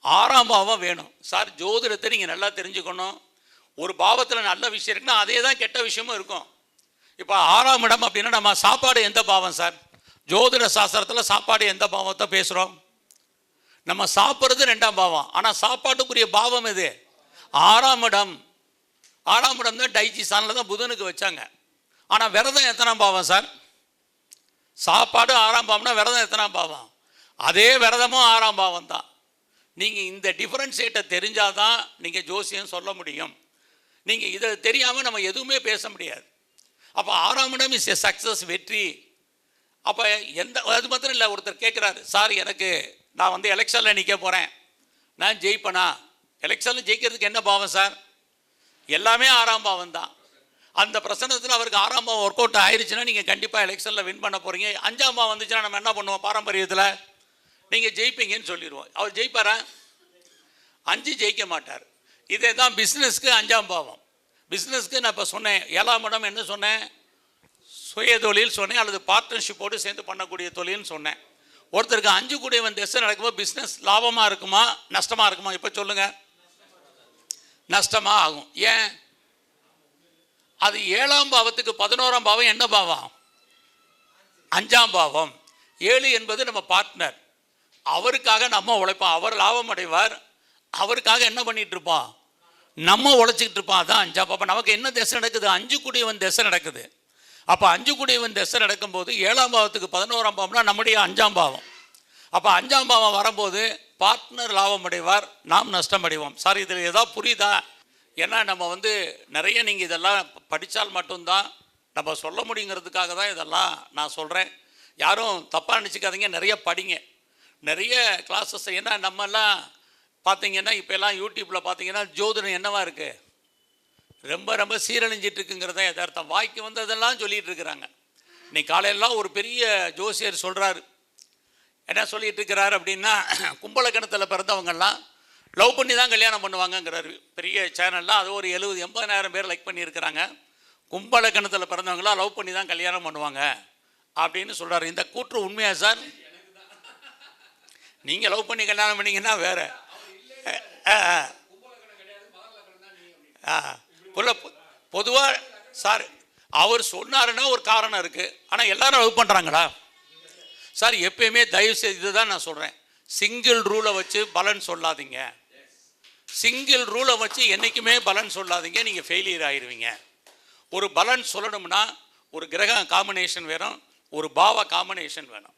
6ஆம் பாவம் வேணும். சார் ஜோதிடத்தை நீங்கள் நல்லா தெரிஞ்சுக்கணும். ஒரு பாவத்தில் நல்ல விஷயம் இருக்குன்னா அதே தான் கெட்ட விஷயமும் இருக்கும். இப்போ 6ஆம் இடம் அப்படின்னா நம்ம சாப்பாடு எந்த பாவம் சார்? ஜோதிட சாஸ்திரத்தில் சாப்பாடு எந்த பாவத்தை பேசுகிறோம்? நம்ம சாப்பிட்றது 2ஆம் பாவம். ஆனால் சாப்பாட்டுக்குரிய பாவம் எது? 6ஆம் இடம். 6ஆம் இடம் தான் டைஜிஸ்டானில் தான் புதனுக்கு வச்சாங்க. ஆனால் விரதம் எத்தனாம் பாவம் சார்? சாப்பாடு 6ஆம் பாவம்னா விரதம் எத்தனாம் பாவம்? அதே விரதமும் 6ஆம் பாவம் தான். நீங்கள் இந்த டிஃப்ரென்ஷியேட்டை தெரிஞ்சால் தான் நீங்கள் ஜோசியம் சொல்ல முடியும். நீங்கள் இதை தெரியாமல் நம்ம எதுவுமே பேச முடியாது. அப்போ 6ஆம் இடம் இஸ் எ சக்ஸஸ், வெற்றி. அப்போ அது மாத்திரம் இல்லை, ஒருத்தர் கேட்குறாரு, சார் எனக்கு நான் வந்து எலெக்ஷனில் நிற்க போகிறேன், நான் ஜெயிப்பேனா? எலெக்ஷனில் ஜெயிக்கிறதுக்கு என்ன பாவம் சார்? எல்லாமே 6ஆம் பாவம் தான். அந்த பிரச்சனத்தில் அவருக்கு 6ஆம் பாவம் ஒர்க் அவுட் ஆயிடுச்சுன்னா நீங்கள் கண்டிப்பாக எலெக்ஷனில் வின் பண்ண போகிறீங்க. 5ஆம் பாவம் வந்துச்சுன்னா நம்ம என்ன பண்ணுவோம்? பாரம்பரியத்தில் நீங்கள் ஜெயிப்பீங்கன்னு சொல்லிடுவோம். அவர் ஜெயிப்பாரா? 5 ஜெயிக்க மாட்டார். இதே தான் பிஸ்னஸ்க்கு 5ஆம் பாவம். பிஸ்னஸ்க்கு நான் இப்போ சொன்னேன், 7ஆம் இடம் என்ன சொன்னேன்? சுய தொழில் சொன்னேன், அல்லது பார்ட்னர்ஷிப்போடு சேர்ந்து பண்ணக்கூடிய தொழில்னு சொன்னேன். ஒருத்தருக்கு 5 கூடியவன் திசை நடக்கும்போது பிஸ்னஸ் லாபமாக இருக்குமா நஷ்டமாக இருக்குமா? இப்போ சொல்லுங்கள். நஷ்டமாக ஆகும். ஏன்? அது 7ஆம் பாவத்துக்கு 11ஆம் பாவம் என்ன பாவம்? 5ஆம் பாவம். 7 என்பது நம்ம பார்ட்னர், அவருக்காக நம்ம உழைப்போம், அவர் லாபம் அடைவார், அவருக்காக என்ன பண்ணிட்டு இருப்போம்? நம்ம உழைச்சிக்கிட்டு இருப்போம். அதான் 5ஆம் பாவம். நமக்கு என்ன திசை நடக்குது? 5 கூடியவன் திசை நடக்குது. அப்போ 5 கூடியவன் திசை நடக்கும்போது 7ஆம் பாவத்துக்கு 11ஆம் பாவம்னா நம்முடைய 5ஆம் பாவம். அப்போ 5ஆம் பாவம் வரும்போது பார்ட்னர் லாபம் அடைவார், நாம் நஷ்டம் அடைவோம். சார் இதில் ஏதாவது புரியுதா? ஏன்னா நம்ம வந்து நிறைய நீங்கள் இதெல்லாம் படித்தால் மட்டும்தான் நம்ம சொல்ல முடியுங்கிறதுக்காக தான் இதெல்லாம் நான் சொல்கிறேன். யாரும் தப்பாக நினச்சிக்காதீங்க, நிறைய படிங்க, நிறைய கிளாஸஸ். ஏன்னா நம்மெல்லாம் பார்த்தீங்கன்னா இப்போ எல்லாம் யூடியூப்பில் பார்த்தீங்கன்னா ஜோதிடம் என்னவா இருக்குது? ரொம்ப ரொம்ப சீரழிஞ்சிட்டு இருக்குங்கிறத யதார்த்தம். வாய்க்கு வந்ததெல்லாம் சொல்லிகிட்டு இருக்கிறாங்க. இன்னைக்கு காலையெல்லாம் ஒரு பெரிய ஜோசியர் சொல்கிறாரு, என்ன சொல்லிகிட்டு இருக்கிறாரு அப்படின்னா, கும்பலக்கணத்தில் பிறந்தவங்கெல்லாம் லவ் பண்ணி தான் கல்யாணம் பண்ணுவாங்கங்கிறாரு. பெரிய சேனல்லாம் அது ஒரு 70-80,000 பேர் லைக் பண்ணியிருக்கிறாங்க. கும்பலக்கணத்தில் பிறந்தவங்களாம் லவ் பண்ணி தான் கல்யாணம் பண்ணுவாங்க அப்படின்னு சொல்கிறாரு. இந்த கூற்று உண்மையா சார்? நீங்கள் லவ் பண்ணி கல்யாணம் பண்ணிங்கன்னா வேறு. பொதுவாக சார் அவர் சொன்னாருன்னா ஒரு காரணம் இருக்குது. ஆனால் எல்லாரும் லவ் பண்ணுறாங்களா சார்? எப்பயுமே தயவு செய்து தான் நான் சொல்கிறேன், சிங்கிள் ரூலை வச்சு பலன் சொல்லாதீங்க. சிங்கிள் ரூலை வச்சு என்றைக்குமே பலன் சொல்லாதீங்க, நீங்கள் ஃபெயிலியர் ஆகிடுவீங்க. ஒரு பலன் சொல்லணும்னா ஒரு கிரக காம்பினேஷன் வேணும், ஒரு பாவ காம்பினேஷன் வேணும்.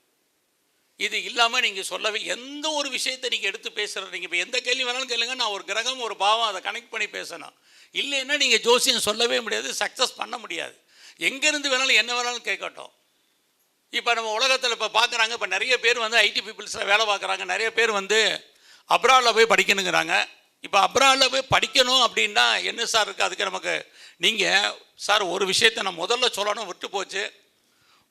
இது இல்லாமல் நீங்கள் சொல்லவே எந்த ஒரு விஷயத்தை நீங்கள் எடுத்து பேசுகிற, நீங்கள் இப்போ எந்த கேள்வி வேணாலும் கேளுங்க, நான் ஒரு கிரகம் ஒரு பாவம் அதை கனெக்ட் பண்ணி பேசணும். இல்லைன்னா நீங்கள் ஜோசியம் சொல்லவே முடியாது, சக்ஸஸ் பண்ண முடியாது. எங்கேருந்து வேணாலும் என்ன வேணாலும் கேட்கட்டும். இப்போ நம்ம உலகத்தில் இப்போ பார்க்குறாங்க, இப்போ நிறைய பேர் வந்து ஐடி பீப்புள்ஸில் வேலை பார்க்குறாங்க, நிறைய பேர் வந்து அப்ராடில் போய் படிக்கணுங்கிறாங்க. இப்போ அப்ராடில் போய் படிக்கணும் அப்படின்னா என்ன சார் இருக்குது அதுக்கு நமக்கு? நீங்கள் சார் ஒரு விஷயத்தை நான் முதல்ல சொல்லணும், விட்டு போச்சு.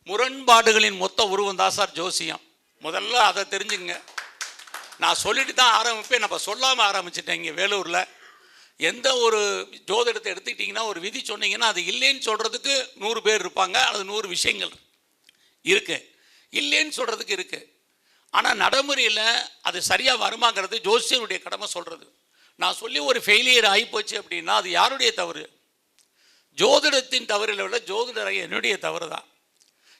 முரண்பாடுகளின் மொத்த உருவம் தான் சார் ஜோசியம். முதல்ல அதை தெரிஞ்சுங்க. நான் சொல்லிட்டு தான் ஆரம்பிப்பேன், நான் இப்போ சொல்லாமல் ஆரம்பிச்சிட்டேன். இங்கே வேலூரில் எந்த ஒரு ஜோதிடத்தை எடுத்துக்கிட்டிங்கன்னா ஒரு விதி சொன்னீங்கன்னா அது இல்லைன்னு சொல்கிறதுக்கு 100 பேர் இருப்பாங்க, அல்லது 100 விஷயங்கள் இருக்குது. இல்லைன்னு சொல்கிறதுக்கு இருக்குது. ஆனால் நடைமுறையில் அது சரியாக வருமாங்கிறது ஜோசியருடைய கடமை சொல்கிறது. நான் சொல்லி ஒரு ஃபெயிலியர் ஆகிப்போச்சு அப்படின்னா அது யாருடைய தவறு? ஜோதிடத்தின் தவறில் உள்ள ஜோதிடரை என்னுடைய தவறு தான்.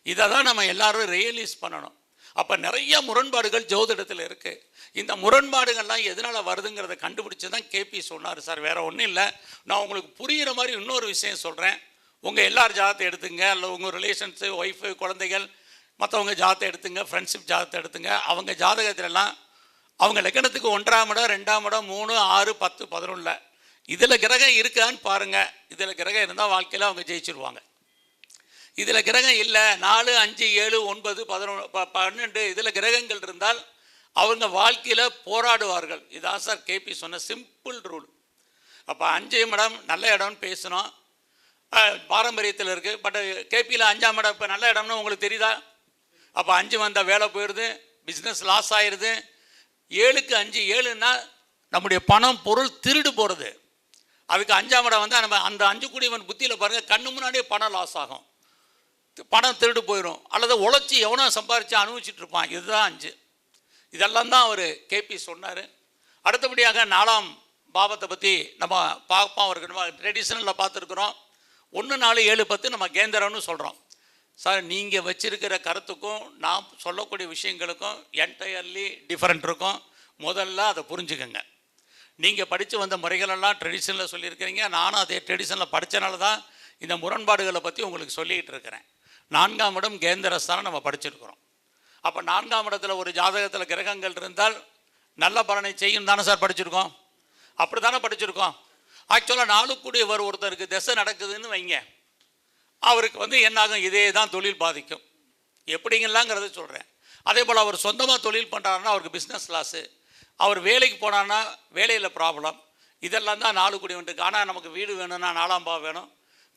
இதை தான் நம்ம எல்லாரும் ரியலைஸ் பண்ணணும். அப்போ நிறைய முரண்பாடுகள் ஜோதிடத்தில் இருக்குது. இந்த முரண்பாடுகள்லாம் எதனால் வருதுங்கிறத கண்டுபிடிச்சி தான் கேபி சொன்னார் சார். வேறு ஒன்றும் இல்லை. நான் உங்களுக்கு புரிகிற மாதிரி இன்னொரு விஷயம் சொல்கிறேன். உங்கள் எல்லார் ஜாதகத்தை எடுத்துங்க, இல்லை உங்கள் ரிலேஷன்ஸு, ஒய்ஃபு, குழந்தைகள், மற்றவங்க ஜாதகத்தை எடுத்துங்க, ஃப்ரெண்ட்ஷிப் ஜாதகத்தை எடுத்துங்க. அவங்க ஜாதகத்திலலாம் அவங்க லக்னத்துக்கு 1ஆம் இடம், 2ஆம் இடம், 3, 6, 10, 11 இதில் கிரகம் இருக்கான்னு பாருங்கள். இதில் கிரகம் இருந்தால் வாழ்க்கையில் அவங்க ஜெயிச்சிருவாங்க. இதில் கிரகம் இல்லை, 4, 5, 7, 9, 11, 12 இதில் கிரகங்கள் இருந்தால் அவங்க வாழ்க்கையில் போராடுவார்கள். இதான் சார் கேபி சொன்ன சிம்பிள் ரூல். அப்போ 5ஆம் இடம் நல்ல இடம்னு பேசணும், பாரம்பரியத்தில் இருக்குது. பட் கேபியில் 5ஆம் இடம் இப்போ நல்ல இடம்னு உங்களுக்கு தெரியுதா? அப்போ 5 வந்தால் வேலை போயிடுது, பிஸ்னஸ் லாஸ் ஆயிடுது. 7க்கு 5, 7ன்னா நம்முடைய பணம் பொருள் திருடு போகிறது. அதுக்கு 5ஆம் இடம் வந்தால் நம்ம அந்த 5 கூடியவன் புத்தியில் பாருங்கள், கண்ணு முன்னாடியே பணம் லாஸ் ஆகும், பணம் திருடு போயிடும், அல்லது உழைச்சி எவனோ சம்பாரித்து அனுபவிச்சுட்டு இருப்பான். இதுதான் 5. இதெல்லாம் தான் அவர் கேபி சொன்னார். அடுத்தபடியாக 4ஆம் பாவத்தை பற்றி நம்ம பார்ப்போம். அவருக்கு நம்ம ட்ரெடிஷ்னலில் பார்த்துருக்குறோம். 1, 4, 7, 10 நம்ம கேந்திரம்னு சொல்கிறோம். சார் நீங்கள் வச்சிருக்கிற கருத்துக்கும் நான் சொல்லக்கூடிய விஷயங்களுக்கும் என்டையர்லி டிஃப்ரெண்ட் இருக்கும். முதல்ல அதை புரிஞ்சுக்கோங்க. நீங்கள் படித்து வந்த முறைகளெல்லாம் ட்ரெடிஷனில் சொல்லியிருக்கிறீங்க. நானும் அதே ட்ரெடிஷனில் படித்தனால தான் இந்த முரண்பாடுகளை பற்றி உங்களுக்கு சொல்லிக்கிட்டு இருக்கிறேன். 4ஆம் இடம் கேந்திரஸ்தானம் நம்ம படிச்சிருக்கிறோம். அப்போ 4ஆம் இடத்துல ஒரு ஜாதகத்தில் கிரகங்கள் இருந்தால் நல்ல பலனை செய்யும் தானே சார் படிச்சிருக்கோம்? அப்படி தானே படிச்சிருக்கோம். ஆக்சுவலாக 4 கூடியவர் ஒருத்தருக்கு திசை நடக்குதுன்னு வைங்க, அவருக்கு வந்து என்னாகும்? இதே தான் தொழில் பாதிக்கும். எப்படிங்கலாங்கிறத சொல்கிறேன். அதே போல் அவர் சொந்தமாக தொழில் பண்ணுறாருன்னா அவருக்கு பிஸ்னஸ் லாஸு, அவர் வேலைக்கு போனான்னா வேலையில் ப்ராப்ளம். இதெல்லாம் தான் 4 கூடியவன்ட்டுருக்கு. ஆனால் நமக்கு வீடு வேணும்னா 4ஆம் பாவம் வேணும்,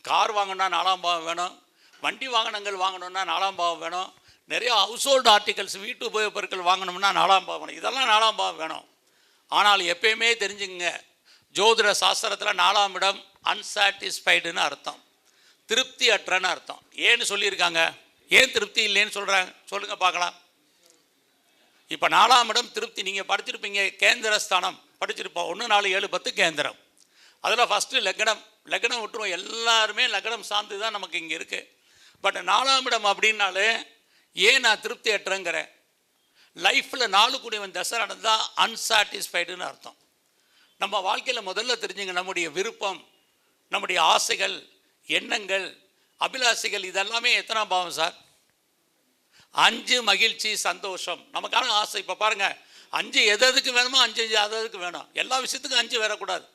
கார் வாங்கணும்னா 4ஆம் பாவம் வேணும், வண்டி வாகனங்கள் வாங்கணும்னா 4ஆம் பாவம் வேணும், நிறைய ஹவுஸ் ஹோல்டு ஆர்டிகல்ஸ் வீட்டு உபயோக பொருட்கள் வாங்கணும்னா 4ஆம் பாவம் வேணும். இதெல்லாம் 4ஆம் பாவம் வேணும். ஆனால் எப்பயுமே தெரிஞ்சுங்க, ஜோதிட சாஸ்திரத்தில் 4ஆம் இடம் அன்சாட்டிஸ்ஃபைடுன்னு அர்த்தம், திருப்தி அற்றன்னு அர்த்தம். ஏன்னு சொல்லியிருக்காங்க? ஏன் திருப்தி இல்லைன்னு சொல்கிறாங்க சொல்லுங்கள் பார்க்கலாம். இப்போ 4ஆம் இடம் திருப்தி. நீங்கள் படிச்சிருப்பீங்க, கேந்திரஸ்தானம் படிச்சிருப்போம். 1, 4, 7, 10 கேந்திரம். அதில் ஃபஸ்ட்டு லக்னம் விட்டுருவோம். எல்லாருமே லக்னம் சார்ந்து தான் நமக்கு இங்கே இருக்குது. பட் 4ஆம் இடம் அப்படின்னாலே ஏன் நான் திருப்தி அற்றங்கிறேன்? லைஃப்பில் 4 கூடியவன் தசை நடந்தால் அன்சாட்டிஸ்ஃபைடுன்னு அர்த்தம். நம்ம வாழ்க்கையில் முதல்ல தெரிஞ்சுங்க, நம்முடைய விருப்பம், நம்முடைய ஆசைகள், எண்ணங்கள், அபிலாசைகள் இதெல்லாமே எத்தனாம் பாவம் சார்? 5 மகிழ்ச்சி, சந்தோஷம், நமக்கான ஆசை. இப்போ பாருங்கள், 5 எதுக்கு வேணுமோ 5 அதுக்கு வேணும். எல்லா விஷயத்துக்கும் 5 வரக்கூடாது.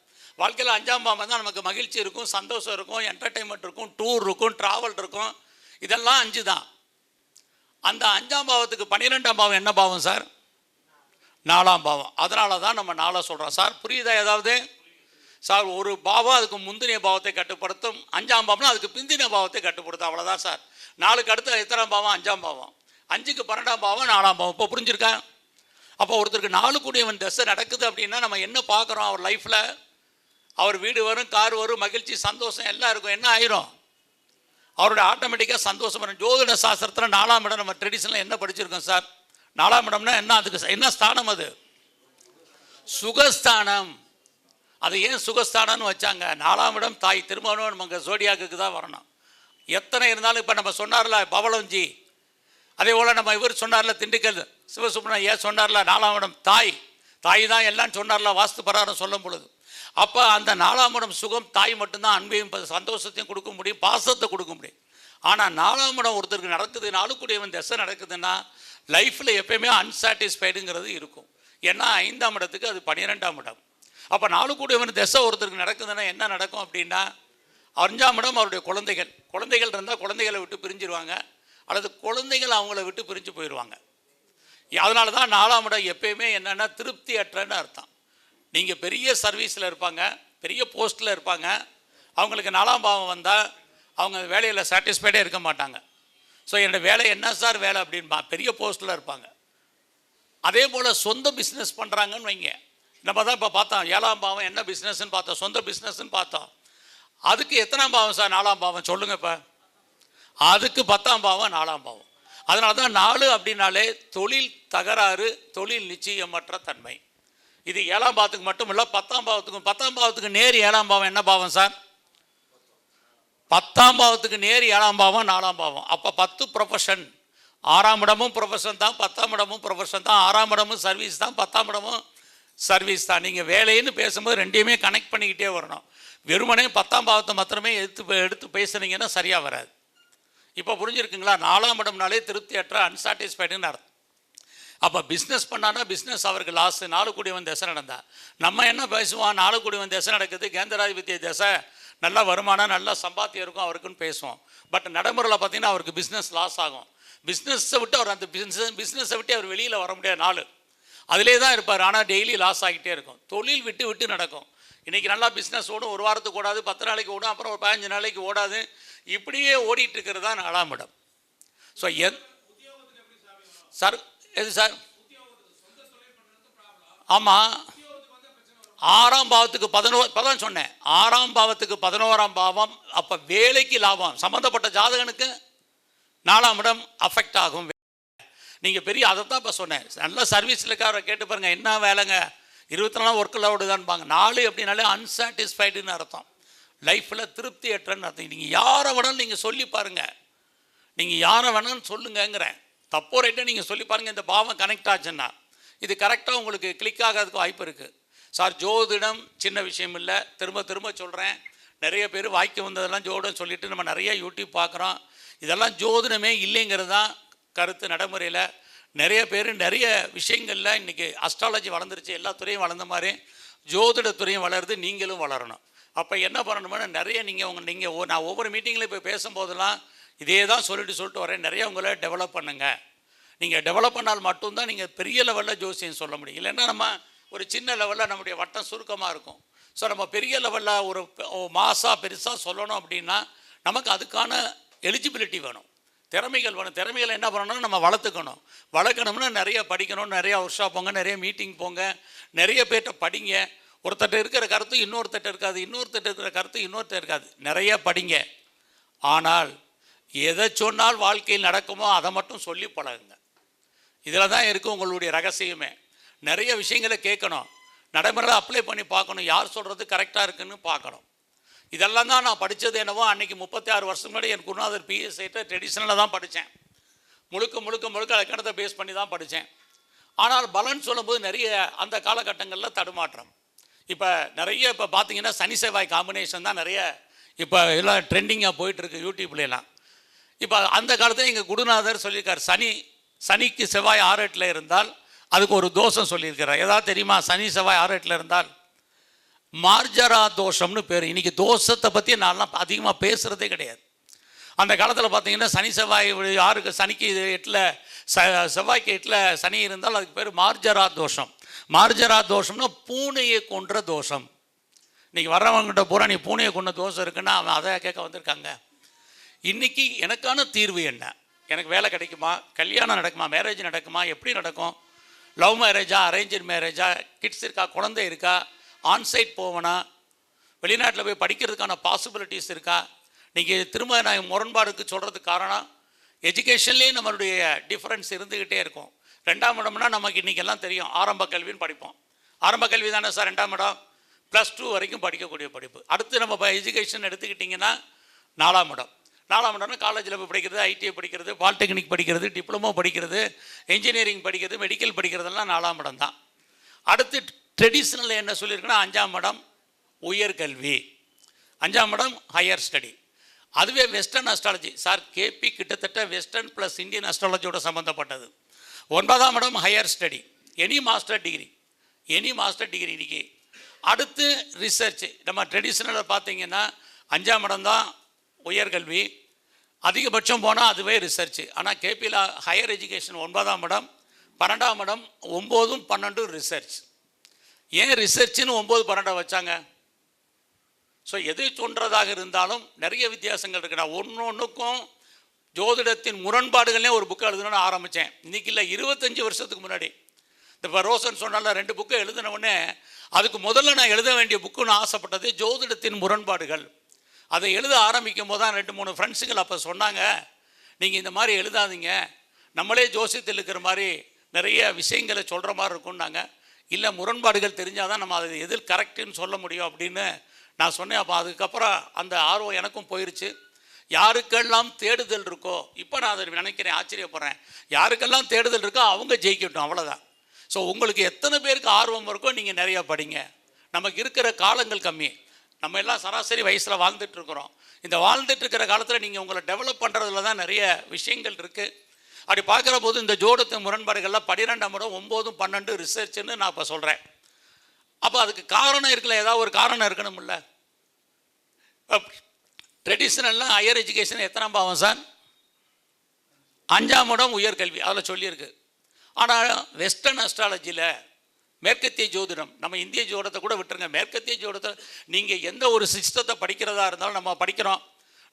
வாழ்க்கையில் 5ஆம் பாவம் தான் நமக்கு மகிழ்ச்சி இருக்கும், சந்தோஷம் இருக்கும், என்டர்டெயின்மெண்ட் இருக்கும், டூர் இருக்கும், ட்ராவல் இருக்கும். இதெல்லாம் 5 தான். அந்த 5ஆம் பாவத்துக்கு 12ஆம் பாவம் என்ன பாவம் சார்? 4ஆம் பாவம். அதனால தான் நம்ம 4 சொல்கிறோம். சார் புரியுதா ஏதாவது? சார் ஒரு பாவம் அதுக்கு முந்தினிய பாவத்தை கட்டுப்படுத்தும், 5ஆம் பாவம்னா அதுக்கு பிந்தின பாவத்தை கட்டுப்படுத்தும். அவ்வளோதான் சார். 4க்கு அடுத்து எத்தனாம் பாவம்? 5ஆம் பாவம். 5க்கு 12ஆம் பாவம், 4ஆம் பாவம். இப்போ புரிஞ்சுருக்கா? அப்போ ஒருத்தருக்கு 4 கூடியவன் தசை நடக்குது அப்படின்னா நம்ம என்ன பார்க்குறோம்? அவர் லைஃப்பில் அவர் வீடு வரும், கார் வரும், மகிழ்ச்சி, சந்தோஷம் எல்லாம் இருக்கும். என்ன ஆயிரும்? அவரோட ஆட்டோமேட்டிக்காக சந்தோஷம் வரும். ஜோதிட சாஸ்திரத்தில் 4ஆம் இடம் நம்ம ட்ரெடிஷனில் என்ன படிச்சிருக்கோம் சார்? 4ஆம் இடம்னா என்ன? அதுக்கு என்ன ஸ்தானம்? அது சுகஸ்தானம். அது ஏன் சுகஸ்தானம்னு வச்சாங்க? 4ஆம் இடம் தாய். திருமணம் நமக்கு ஜோடியாக்கு தான் வரணும். எத்தனை இருந்தாலும் இப்போ நம்ம சொன்னார்ல பவளஞ்சி, அதே போல் நம்ம இவர் சொன்னார்ல திண்டுக்கல் சிவசுப்ரமணியம் சொன்னார்ல 4ஆம் இடம் தாய். தாய் தான் எல்லாம் சொன்னார்ல வாஸ்து பிரகாரம் சொல்லும் பொழுது. அப்போ அந்த 4ஆம் இடம் சுகம், தாய் மட்டும்தான் அன்பையும் சந்தோஷத்தையும் கொடுக்க முடியும், பாசத்தை கொடுக்க முடியும். ஆனால் 4ஆம் இடம் ஒருத்தருக்கு நடக்குது, 4 கூடியவன் திசை நடக்குதுன்னா லைஃப்பில் எப்பயுமே அன்சாட்டிஸ்ஃபைடுங்கிறது இருக்கும். ஏன்னா 5ஆம் இடத்துக்கு அது 12ஆம் இடம். அப்போ 4 கூடியவன் திசை ஒருத்தருக்கு நடக்குதுன்னா என்ன நடக்கும் அப்படின்னா, 5ஆம் இடம் அவருடைய குழந்தைகள் இருந்தால் குழந்தைகளை விட்டு பிரிஞ்சிருவாங்க, அல்லது குழந்தைகள் அவங்கள விட்டு பிரிஞ்சு போயிடுவாங்க. அதனால தான் 4ஆம் இடம் எப்பயுமே என்னென்னா திருப்தி அற்றன்னு அர்த்தம். நீங்கள் பெரிய சர்வீஸில் இருப்பாங்க, பெரிய போஸ்ட்டில் இருப்பாங்க, அவங்களுக்கு 4ஆம் பாவம் வந்தால் அவங்க வேலையில் சாட்டிஸ்ஃபைடே இருக்க மாட்டாங்க. ஸோ என்னோடய வேலை என்ன சார் வேலை அப்படின்பா, பெரிய போஸ்ட்டில் இருப்பாங்க. அதே போல் சொந்த பிஸ்னஸ் பண்ணுறாங்கன்னு வைங்க, நம்ம தான் இப்போ பார்த்தோம் 7ஆம் பாவம் என்ன பிஸ்னஸ்ன்னு பார்த்தோம், சொந்த பிஸ்னஸ்ன்னு பார்த்தோம். அதுக்கு எத்தனாம் பாவம் சார் 4ஆம் பாவம் சொல்லுங்கள். இப்போ அதுக்கு 10ஆம் பாவம் 4ஆம் பாவம். அதனால தான் 4 அப்படின்னாலே தொழில் தகராறு, தொழில் நிச்சயமற்ற தன்மை. இது 7ஆம் பாவத்துக்கு மட்டும் இல்லை, 10ஆம் பாவத்துக்கும். 10ஆம் பாவத்துக்கு நேர் 7ஆம் பாவம் என்ன பாவம் சார்? 10ஆம் பாவத்துக்கு நேர் 7ஆம் பாவம் 4ஆம் பாவம். அப்போ 10 ப்ரொஃபஷன். 6ஆம் இடமும் ப்ரொஃபஷன் தான், 10ஆம் இடமும் ப்ரொஃபஷன் தான், 6ஆம் இடமும் சர்வீஸ் தான், 10ஆம் இடமும் சர்வீஸ் தான். நீங்கள் வேலைன்னு பேசும்போது ரெண்டையுமே கனெக்ட் பண்ணிக்கிட்டே வரணும். வெறுமனே 10ஆம் பாவத்தை மாத்திரமே எடுத்து பேசுனீங்கன்னா சரியாக வராது. இப்போ புரிஞ்சுருக்குங்களா? 4ஆம் இடம்னாலே திருப்தியற்ற, அன்சாட்டிஸ்ஃபைடுன்னு அர்த்தம். அப்போ பிஸ்னஸ் பண்ணானா பிஸ்னஸ் அவருக்கு லாஸ். 4 கூடியவன் திசை நடந்தா நம்ம என்ன பேசுவோம்? 4 கூடியவன் திசை நடக்குது, கேந்திராதிபத்திய திசை, நல்ல வருமானம், நல்ல சம்பாத்தியம் இருக்கும் அவருக்குன்னு பேசுவோம். பட் நடைமுறையில் பார்த்தீங்கன்னா அவருக்கு பிஸ்னஸ் லாஸ் ஆகும். பிஸ்னஸை விட்டு அவர் அந்த பிஸ்னஸை விட்டு அவர் வெளியில் வர முடியாது. 4 அதிலே தான் இருப்பார். ஆனால் டெய்லி லாஸ் ஆகிட்டே இருக்கும். தொழில் விட்டு விட்டு நடக்கும். இன்றைக்கி நல்லா பிஸ்னஸ் ஓடும், ஒரு வாரத்துக்கு ஓடாது, 10 நாளைக்கு ஓடும், அப்புறம் ஒரு 15 நாளைக்கு ஓடாது. இப்படியே ஓடிட்டு இருக்கிறது தான் 4ஆம் இடம். ஸோ சார் எது சார்? ஆமாம், 6ஆம் பாவத்துக்கு 11 சொன்னேன். 6ஆம் பாவத்துக்கு 11ஆம் பாவம். அப்போ வேலைக்கு லாபம் சம்மந்தப்பட்ட ஜாதகனுக்கு 4ஆம் இடம் அஃபெக்ட் ஆகும். நீங்கள் பெரிய அதை தான் இப்போ சொன்னேன். நல்ல சர்வீஸில் இருக்கார கேட்டு பாருங்கள், என்ன வேலைங்க 24 நாள் ஒர்க்கில் ஓடுதான்பாங்க. 4 அப்படின்னாலே அன்சாட்டிஸ்ஃபைடுன்னு அர்த்தம். லைஃப்பில் திருப்தி அற்றன்னு அர்த்தம். நீங்கள் யாரை வேணாலும் நீங்கள் சொல்லி பாருங்கள், நீங்கள் யாரை வேணாலும் சொல்லுங்கிறேன். தப்போ ரைட்டை நீங்கள் சொல்லி பாருங்கள், இந்த பாவம் கனெக்ட் ஆச்சுன்னா இது கரெக்டாக உங்களுக்கு கிளிக் ஆகிறதுக்கு வாய்ப்பு இருக்குது. சார் ஜோதிடம் சின்ன விஷயம் இல்லை, திரும்ப திரும்ப சொல்கிறேன். நிறைய பேர் வாய்க்கு வந்ததெல்லாம் ஜோதிடம் சொல்லிவிட்டு நம்ம நிறைய யூடியூப் பார்க்குறோம். இதெல்லாம் ஜோதிடமே இல்லைங்கிறது தான் கருத்து. நடைமுறையில் நிறைய பேர் நிறைய விஷயங்களில் இன்றைக்கி அஸ்ட்ராலஜி வளர்ந்துருச்சு, எல்லா துறையும் வளர்ந்த மாதிரி ஜோதிடத்துறையும் வளருது, நீங்களும் வளரணும். அப்போ என்ன பண்ணணும்னா நிறைய நீங்கள் நான் ஒவ்வொரு மீட்டிங்கில் இப்போ பேசும்போதெல்லாம் இதே தான் சொல்லிட்டு வரேன். நிறைய உங்களை டெவலப் பண்ணுங்கள். நீங்கள் டெவலப் பண்ணால் மட்டும்தான் நீங்கள் பெரிய லெவலில் ஜோசியம் சொல்ல முடியும். இல்லைன்னா நம்ம ஒரு சின்ன லெவலில் நம்முடைய வட்டம் சுருக்கமாக இருக்கும். ஸோ நம்ம பெரிய லெவலில் ஒரு மாசாக பெருசாக சொல்லணும் அப்படின்னா நமக்கு அதுக்கான எலிஜிபிலிட்டி வேணும், திறமைகள் வேணும். திறமைகளை என்ன பண்ணணும்னா நம்ம வளர்க்கணும்னா நிறைய படிக்கணும், நிறையா ஒர்க் ஷாப் போங்க, நிறைய மீட்டிங் போங்க, நிறைய பேர்கிட்ட படிங்க. ஒருத்தட்ட இருக்கிற கருத்து இன்னொருத்தட்ட இருக்காது, இன்னொருத்தட்ட இருக்கிற கருத்து இன்னொருத்தர் இருக்காது. நிறைய படிங்க. ஆனால் எதை சொன்னால் வாழ்க்கையில் நடக்குமோ அதை மட்டும் சொல்லி பழகுங்க. இதில் தான் இருக்குது உங்களுடைய ரகசியமே. நிறைய விஷயங்களை கேட்கணும், நடைமுறையில் அப்ளை பண்ணி பார்க்கணும், யார் சொல்கிறது கரெக்டாக இருக்குன்னு பார்க்கணும். இதெல்லாம் தான் நான் படித்தது. என்னவோ அன்றைக்கி 36 வருஷம் முன்னாடி என் குருநாதர் பிஎஸ்ஐட்ட ட்ரெடிஷ்னலாக தான் படித்தேன். முழுக்க இலக்கணத்தை பேஸ் பண்ணி தான் படித்தேன். ஆனால் பலன் சொல்லும்போது நிறைய அந்த காலகட்டங்களில் தடுமாற்றம். இப்போ பார்த்தீங்கன்னா சனி செவ்வாய் காம்பினேஷன் தான் நிறைய இப்போ எல்லாம் ட்ரெண்டிங்காக போயிட்டுருக்கு யூடியூப்லாம். இப்போ அந்த காலத்தில் எங்கள் குருநாதர் சொல்லியிருக்கார், சனிக்கு செவ்வாய் 6-8 இருந்தால் அதுக்கு ஒரு தோஷம் சொல்லியிருக்கிறார். ஏதாவது தெரியுமா? சனி செவ்வாய் 6-8 இருந்தால் மார்ஜரா தோஷம்னு பேர். இன்றைக்கி தோஷத்தை பற்றி நான்லாம் அதிகமாக பேசுகிறதே கிடையாது. அந்த காலத்தில் பார்த்தீங்கன்னா சனி செவ்வாய் 6 சனிக்கு 8 செவ்வாய்க்கு 8 சனி இருந்தால் அதுக்கு பேர் மார்ஜரா தோஷம். மார்ஜரா தோஷம்னா பூனையை கொன்ற தோஷம். இன்றைக்கி வர்றவங்ககிட்ட பூரா நீ பூனையை கொண்ட தோஷம் இருக்குன்னா அவன் அதை கேட்க வந்திருக்காங்க. இன்றைக்கி எனக்கான தீர்வு என்ன? எனக்கு வேலை கிடைக்குமா, கல்யாணம் நடக்குமா, மேரேஜ் நடக்குமா, எப்படி நடக்கும், லவ் மேரேஜா, அரேஞ்சு மேரேஜா, கிட்ஸ் இருக்கா, குழந்தை இருக்கா, ஆன்சைட் போவேனா, வெளிநாட்டில் போய் படிக்கிறதுக்கான பாசிபிலிட்டிஸ் இருக்கா? நீங்கள் திரும்ப நான் முரண்பாடுக்கு சொல்கிறதுக்கு காரணம் எஜுகேஷன்லேயே நம்மளுடைய டிஃப்ரென்ஸ் இருந்துக்கிட்டே இருக்கும். 2ஆம் இடம்னா நமக்கு இன்றைக்கெல்லாம் தெரியும், ஆரம்ப கல்வின்னு படிப்போம். ஆரம்ப கல்வி தானே சார் 2ஆம் இடம்? +2 வரைக்கும் படிக்கக்கூடிய படிப்பு. அடுத்து நம்ம எஜுகேஷன் எடுத்துக்கிட்டிங்கன்னா 4ஆம் இடம். 4ஆம் இடம்னா காலேஜில் போய் படிக்கிறது, ஐடிஐ படிக்கிறது, பாலிடெக்னிக் படிக்கிறது, டிப்ளமோ படிக்கிறது, இன்ஜினியரிங் படிக்கிறது, மெடிக்கல் படிக்கிறதெல்லாம் 4ஆம் இடம் தான். அடுத்து ட்ரெடிஷ்னலில் என்ன சொல்லியிருக்குன்னா 5ஆம் இடம் உயர்கல்வி, 5ஆம் இடம் ஹையர் ஸ்டடி. அதுவே வெஸ்டர்ன் அஸ்ட்ராலஜி சார், கேபி கிட்டத்தட்ட வெஸ்டர்ன் ப்ளஸ் இந்தியன் அஸ்ட்ராலஜியோட சம்மந்தப்பட்டது. 9ஆம் இடம் higher study, any master degree இன்னைக்கு. அடுத்து ரிசர்ச். நம்ம ட்ரெடிஷ்னலாக பார்த்தீங்கன்னா 5ஆம் இடம் தான் உயர்கல்வி, அதிகபட்சம் போனால் அதுவே ரிசர்ச். ஆனால் கேபியில் ஹையர் எஜுகேஷன் 9ஆம் இடம், 12ஆம் இடம், 9, 12 ரிசர்ச். ஏன் ரிசர்ச்னு 9, 12 வச்சாங்க? ஸோ எது சொல்கிறதாக இருந்தாலும் நிறைய வித்தியாசங்கள் இருக்குது. நான் ஒன்றுக்கும் ஜோதிடத்தின் முரண்பாடுகளே ஒரு புக்கு எழுதணும்னு ஆரம்பித்தேன். இன்றைக்கி இல்லை, 25 வருஷத்துக்கு முன்னாடி. இப்போ ரோசன் சொன்னால 2 புக்கு எழுதினவுடனே அதுக்கு முதல்ல நான் எழுத வேண்டிய புக்குன்னு ஆசைப்பட்டது ஜோதிடத்தின் முரண்பாடுகள். அதை எழுத ஆரம்பிக்கும் போது தான் 2-3 ஃப்ரெண்ட்ஸுகள் அப்போ சொன்னாங்க, நீங்கள் இந்த மாதிரி எழுதாதீங்க, நம்மளே ஜோசியத்தில் இருக்கிற மாதிரி நிறைய விஷயங்களை சொல்கிற மாதிரி இருக்கும்னாங்க. இல்லை, முரண்பாடுகள் தெரிஞ்சால் தான் நம்ம அது எதில் கரெக்டுன்னு சொல்ல முடியும் அப்படின்னு நான் சொன்னேன். அப்போ அதுக்கப்புறம் அந்த ஆர்வம் எனக்கும் போயிடுச்சு. யாருக்கெல்லாம் தேடுதல் இருக்கோ, இப்போ நான் அதை நினைக்கிறேன், ஆச்சரியப்படுறேன், யாருக்கெல்லாம் தேடுதல் இருக்கோ அவங்க ஜெயிக்கட்டும், அவ்வளோதான். ஸோ உங்களுக்கு எத்தனை பேருக்கு ஆர்வம் இருக்கோ நீங்கள் நிறையா படிங்க. நமக்கு இருக்கிற காலங்கள் கம்மி, நம்ம எல்லாம் சராசரி வயசில் வாழ்ந்துட்டுருக்குறோம். இந்த வாழ்ந்துட்டு இருக்கிற காலத்தில் நீங்கள் உங்களை டெவலப் பண்ணுறதுல தான் நிறைய விஷயங்கள் இருக்குது. அப்படி பார்க்குற போது இந்த ஜோடத்தின் முரண்பாடுகள்லாம் 12ஆம் இடம், 9, 12 ரிசர்ச்ன்னு நான் இப்போ சொல்கிறேன். அப்போ அதுக்கு காரணம் இருக்குல்ல, ஏதாவது ஒரு காரணம் இருக்கணும்ல. ட்ரெடிஷ்னல்லாம் ஹையர் எஜுகேஷன் எத்தனாம் பாவம் சார்? 5ஆம் இடம் உயர்கல்வி, அதில் சொல்லியிருக்கு. ஆனால் வெஸ்டர்ன் அஸ்ட்ராலஜியில் மேற்கத்திய ஜோதிடம், நம்ம இந்திய ஜோதிடத்தை கூட விட்டுருங்க, மேற்கத்திய ஜோதிடத்தை நீங்கள் எந்த ஒரு சிஸ்டத்தை படிக்கிறதா இருந்தாலும் நம்ம படிக்கிறோம்.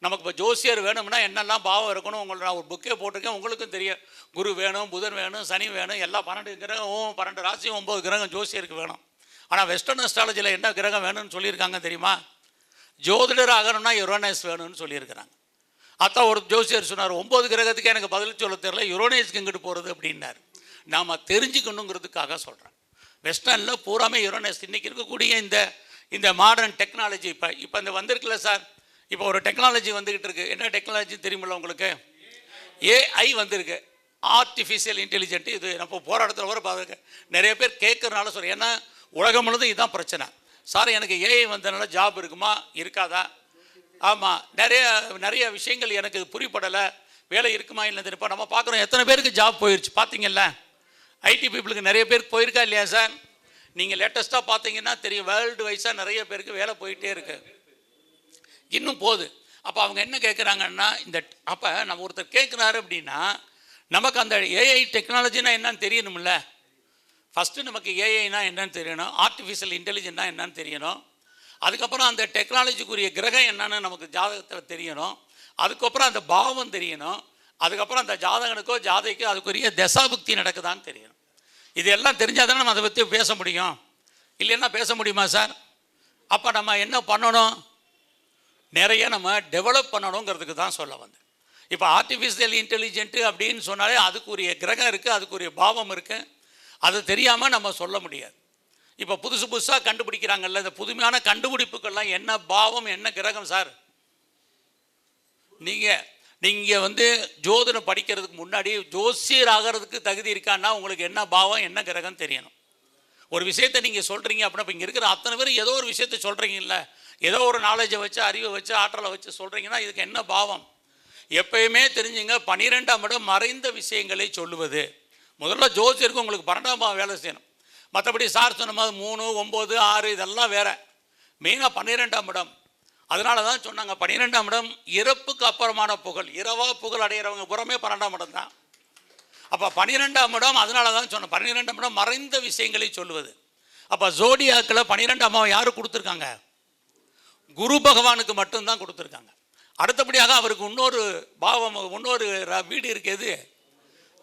நமக்கு இப்போ ஜோசியர் வேணும்னா என்னெல்லாம் பாவம் இருக்கணும் உங்களுக்கு நான் ஒரு புக்கே போட்டிருக்கேன், உங்களுக்கும் தெரியும். குரு வேணும், புதன் வேணும், சனி வேணும், எல்லாம் 12 கிரகம், 12 ராசியும் 9 கிரகம் ஜோசியருக்கு வேணும். ஆனால் வெஸ்டர்ன் அஸ்ட்ராலஜியில் என்ன கிரகம் வேணும்னு சொல்லியிருக்காங்க தெரியுமா? ஜோதிடர் ஆகணும்னா யுரோனஸ் வேணும்னு சொல்லியிருக்கிறாங்க. அதான் ஒரு ஜோசியர் சொன்னார், 9 கிரகத்துக்கு எனக்கு பதில் சொல்ல தெரியல, யுரோனஸ்க்கு எங்கிட்டு போகிறது அப்படின்னார். நாம் தெரிஞ்சுக்கணுங்கிறதுக்காக சொல்கிறேன். வெஸ்டர்னில் பூராமே யுரோனஸ். இன்றைக்கி இருக்கக்கூடிய இந்த மாடர்ன் டெக்னாலஜி இப்போ இந்த வந்திருக்குல்ல சார், இப்போ ஒரு டெக்னாலஜி வந்துக்கிட்டு இருக்குது. என்ன டெக்னாலஜி தெரியுமில்ல உங்களுக்கு? ஏஐ வந்திருக்கு, ஆர்டிஃபிஷியல் இன்டெலிஜென்ட். இது நம்ம போராட்டத்தில் வர பார்த்துருக்கேன். நிறைய பேர் கேட்குறதுனால சொல்கிறேன், ஏன்னா உலகம் முழுதும் இதுதான் பிரச்சனை. சார் எனக்கு ஏஐ வந்ததுனால ஜாப் இருக்குமா இருக்காதா? ஆமாம், நிறைய விஷயங்கள் எனக்கு புரியப்படலை, வேலை இருக்குமா இல்லை தெரியும். நம்ம பார்க்குறோம் எத்தனை பேருக்கு ஜாப் போயிடுச்சு பார்த்தீங்கல்ல. ஐடி பீப்புளுக்கு நிறைய பேருக்கு போயிருக்கா இல்லையா சார்? நீங்கள் லேட்டஸ்ட்டாக பார்த்தீங்கன்னா தெரியும், வேர்ல்டு வைஸாக நிறைய பேருக்கு வேலை போயிட்டே இருக்குது, இன்னும் போகுது. அப்போ அவங்க என்ன கேட்குறாங்கன்னா, அப்போ நம்ம ஒருத்தர் கேட்குறாரு அப்படின்னா நமக்கு அந்த ஏஐ டெக்னாலஜினா என்னன்னு தெரியணும்ல. ஃபஸ்ட்டு நமக்கு ஏஐனா என்னன்னு தெரியணும், ஆர்டிஃபிஷியல் இன்டெலிஜென்ட்னா என்னன்னு தெரியணும். அதுக்கப்புறம் அந்த டெக்னாலஜிக்குரிய கிரகம் என்னன்னு நமக்கு ஜாதகத்தில் தெரியணும். அதுக்கப்புறம் அந்த பாவம் தெரியணும். அதுக்கப்புறம் அந்த ஜாதகனுக்கோ ஜாதைக்கோ அதுக்குரிய தசாபுக்தி நடக்குதான்னு தெரியணும். இது எல்லாம் தெரிஞ்சால் தானே நம்ம அதை பற்றி பேச முடியும், இல்லைன்னா பேச முடியுமா சார்? அப்போ நம்ம என்ன பண்ணணும்? நிறைய நம்ம டெவலப் பண்ணணுங்கிறதுக்கு தான் சொல்ல வந்தேன். இப்போ ஆர்டிஃபிஷியல் இன்டெலிஜென்ட்டு அப்படின்னு சொன்னாலே அதுக்குரிய கிரகம் இருக்குது, அதுக்குரிய பாவம் இருக்குது. அது தெரியாமல் நம்ம சொல்ல முடியாது. இப்போ புதுசாக கண்டுபிடிக்கிறாங்கல்ல, இந்த புதுமையான கண்டுபிடிப்புகள்லாம் என்ன பாவம் என்ன கிரகம் சார்? நீங்கள் ஜோதிடம் படிக்கிறதுக்கு முன்னாடி ஜோசியர் ஆகிறதுக்கு தகுதி இருக்கான்னா உங்களுக்கு என்ன பாவம் என்ன கிரகம் தெரியணும். ஒரு விஷயத்தை நீங்கள் சொல்கிறீங்க அப்படின்னா, இப்போ இங்கே இருக்கிற அத்தனை பேர் ஏதோ ஒரு விஷயத்தை சொல்கிறீங்கல்ல, ஏதோ ஒரு நாலேஜை வச்சு, அறிவை வச்சு, ஆற்றலை வச்சு சொல்கிறீங்கன்னா இதுக்கு என்ன பாவம்? எப்பயுமே தெரிஞ்சுங்க, 12ஆம் இடம் மறைந்த விஷயங்களை சொல்லுவது. முதல்ல ஜோசியருக்கு உங்களுக்கு 12ஆம் பாவம் வேலை செய்யணும். மற்றபடி சார் சொன்ன மாதிரி 3, 9, 6 இதெல்லாம் வேறு. மெயினாக 12ஆம் இடம். அதனால தான் சொன்னாங்க 12ஆம் இடம் இறப்புக்கு அப்புறமான புகழ், இரவாக புகழ் அடைகிறவங்க புறமே 12ஆம் இடம் தான். அப்போ 12ஆம் இடம், அதனால தான் சொன்னேன் 12ஆம் இடம் மறைந்த விஷயங்களை சொல்லுவது. அப்போ ஜோடியாக்கில் 12ஆம் பாவம் யாரு கொடுத்துருக்காங்க? குரு பகவானுக்கு மட்டும்தான் கொடுத்துருக்காங்க. அடுத்தபடியாக அவருக்கு இன்னொரு பாவம், இன்னொரு வீடு இருக்குது,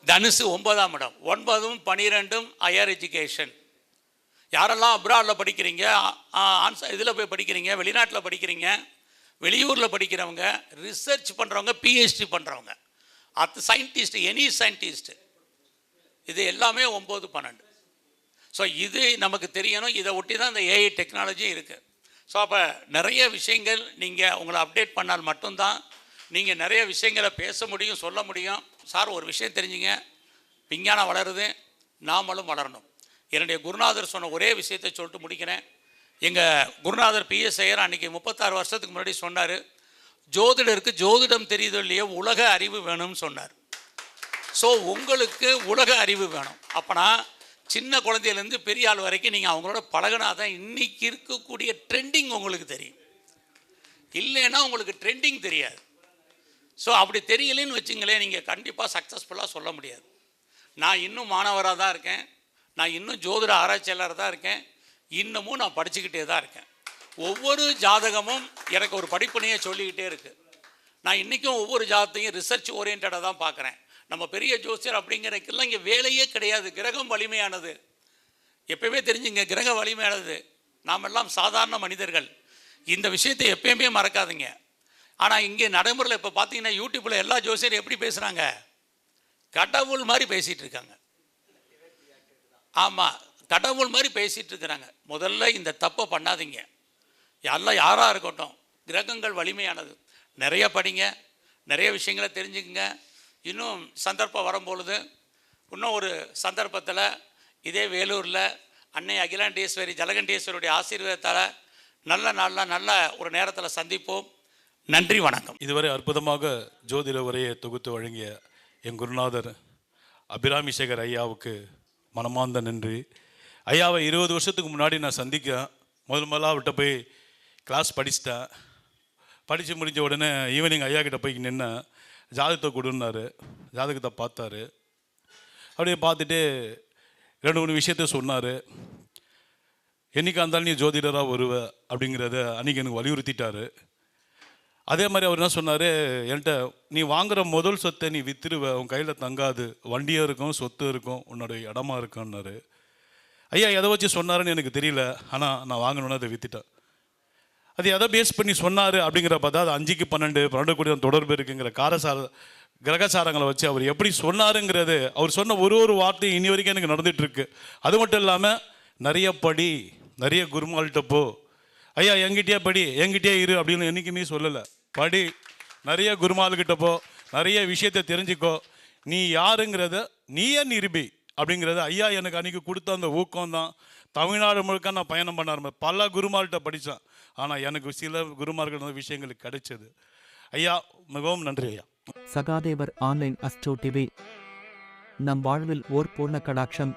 தனுசு 9ஆம் இடம். 9ம் 12ம் ஹையர் எஜுகேஷன். யாரெல்லாம் அப்ராடில் படிக்கிறீங்க, இதில் போய் படிக்கிறீங்க, வெளிநாட்டில் படிக்கிறீங்க, வெளியூரில் படிக்கிறவங்க, ரிசர்ச் பண்ணுறவங்க, பிஹெச்டி பண்ணுறவங்க, சயின்டிஸ்ட், எனி சயின்டிஸ்ட், இது எல்லாமே 9, 12. ஸோ இது நமக்கு தெரியணும். இதை ஒட்டி தான் இந்த ஏஐ டெக்னாலஜி இருக்குது. ஸோ அப்போ நிறைய விஷயங்கள் நீங்கள் உங்களை அப்டேட் பண்ணால் மட்டும்தான் நீங்கள் நிறைய விஷயங்களை பேச முடியும், சொல்ல முடியும். சார் ஒரு விஷயம் தெரிஞ்சுங்க, விஞ்ஞானம் வளருது, நாமளும் வளரணும். என்னுடைய குருநாதர் சொன்ன ஒரே விஷயத்தை சொல்லிட்டு முடிக்கிறேன். எங்கள் குருநாதர் பிஎஸ் ஐயர் அன்றைக்கி 36 வருஷத்துக்கு முன்னாடி சொன்னார், ஜோதிடருக்கு ஜோதிடம் தெரியுதோ இல்லையோ உலக அறிவு வேணும்னு சொன்னார். ஸோ உங்களுக்கு உலக அறிவு வேணும். அப்போனா சின்ன குழந்தையிலேருந்து பெரிய ஆள் வரைக்கும் நீங்கள் அவங்களோட பழகினா தான் இன்றைக்கி இருக்கக்கூடிய ட்ரெண்டிங் உங்களுக்கு தெரியும். இல்லைன்னா உங்களுக்கு ட்ரெண்டிங் தெரியாது. ஸோ அப்படி தெரியலேன்னு வச்சுங்களேன், நீங்கள் கண்டிப்பாக சக்ஸஸ்ஃபுல்லாக சொல்ல முடியாது. நான் இன்னும் மாணவராக தான் இருக்கேன், நான் இன்னும் ஜோதிட ஆராய்ச்சியாளராக தான் இருக்கேன், இன்னமும் நான் படிச்சுக்கிட்டே தான் இருக்கேன். ஒவ்வொரு ஜாதகமும் எனக்கு ஒரு படிப்பினையை சொல்லிக்கிட்டே இருக்குது. நான் இன்றைக்கும் ஒவ்வொரு ஜாதகத்தையும் ரிசர்ச் ஓரியன்டாக தான் பார்க்குறேன். நம்ம பெரிய ஜோசியர் அப்படிங்கிறதுக்கெல்லாம் இங்கே வேலையே கிடையாது. கிரகம் வலிமையானது, எப்பயுமே தெரிஞ்சுங்க, கிரகம் வலிமையானது. நாம் எல்லாம் சாதாரண மனிதர்கள். இந்த விஷயத்தை எப்பயுமே மறக்காதுங்க. ஆனால் இங்கே நடைமுறையில் இப்போ பார்த்தீங்கன்னா யூடியூப்பில் எல்லா ஜோசியரும் எப்படி பேசுகிறாங்க, கடவுள் மாதிரி பேசிகிட்டு இருக்காங்க. ஆமாம், கடவுள் மாதிரி பேசிகிட்டு இருக்கிறாங்க. முதல்ல இந்த தப்பை பண்ணாதீங்க. எல்லாம் யாராக இருக்கட்டும், கிரகங்கள் வலிமையானது. நிறைய படிங்க, நிறைய விஷயங்களை தெரிஞ்சுக்குங்க. இன்னும் சந்தர்ப்பம் வரும்பொழுது, இன்னும் ஒரு சந்தர்ப்பத்தில் இதே வேலூரில் அன்னை அகிலாண்டேஸ்வரி ஜலகண்டேஸ்வரியுடைய ஆசீர்வாதத்தால் நல்ல நாளில் நல்ல ஒரு நேரத்தில் சந்திப்போம். நன்றி, வணக்கம். இதுவரை அற்புதமாக ஜோதிட உரையை தொகுத்து வழங்கிய என் குருநாதர் அபிராமி சேகர் ஐயாவுக்கு மனமார்ந்த நன்றி. ஐயாவை 20 வருஷத்துக்கு முன்னாடி நான் சந்திக்க முதல்ல அவர்கிட்ட போய் கிளாஸ் படிச்சிட்டேன். படித்து முடிஞ்ச உடனே ஈவினிங் ஐயா கிட்ட போய் நின்று ஜாதகத்தை கொடுன்னாரு. ஜாதகத்தை பார்த்தாரு. அப்படியே பார்த்துட்டு 2-3 விஷயத்த சொன்னார். என்றைக்கு இருந்தாலும் நீ ஜோதிடராக வருவ அப்படிங்கிறத அன்றைக்கி எனக்கு வலியுறுத்திட்டார். அதே மாதிரி அவர் என்ன சொன்னார், என்கிட்ட நீ வாங்குகிற முதல் சொத்தை நீ விற்றுருவ, உன் கையில் தங்காது, வண்டியும் இருக்கும், சொத்து இருக்கும், உன்னோட இடமா இருக்குன்னாரு. ஐயா எதை வச்சு சொன்னாருன்னு எனக்கு தெரியல, ஆனால் நான் வாங்கணுன்னு அதை விற்றுட்டேன். அது எதை பேஸ் பண்ணி சொன்னார் அப்படிங்கிற பார்த்தா அது 5க்கு 12 கூட தொடர்பு இருக்குங்கிற கிரகசாரங்களை வச்சு அவர் எப்படி சொன்னாருங்கிறது, அவர் சொன்ன ஒரு வார்த்தையும் இனி வரைக்கும் எனக்கு நடந்துகிட்ருக்கு. அது மட்டும் இல்லாமல் நிறைய படி, நிறைய குருமால்கிட்ட போ, ஐயா என்கிட்டயே படி, என்கிட்டயே இரு அப்படின்னு என்றைக்குமே சொல்லலை. படி, நிறைய குருமால்கிட்ட போ, நிறைய விஷயத்தை தெரிஞ்சுக்கோ, நீ யாருங்கிறத நீயே நிரூபி அப்படிங்கிறத ஐயா எனக்கு அன்றைக்கி கொடுத்த அந்த ஊக்கம்தான் தமிழ்நாடு முழுக்க நான் பயணம் பண்ண ஆரம்பிச்சேன். பல குருமார்கிட்ட படித்தேன், ஆனால் எனக்கு சில குருமார்கள் விஷயங்களுக்கு கிடைச்சது. ஐயா மிகவும் நன்றி ஐயா. Sahadevar online astro TV. நம் வாழ்வில் ஓர் பூர்ண கடாட்சம்.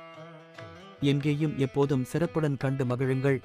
எங்கேயும் எப்போதும் சிறப்புடன் கண்டு மகிழுங்கள்.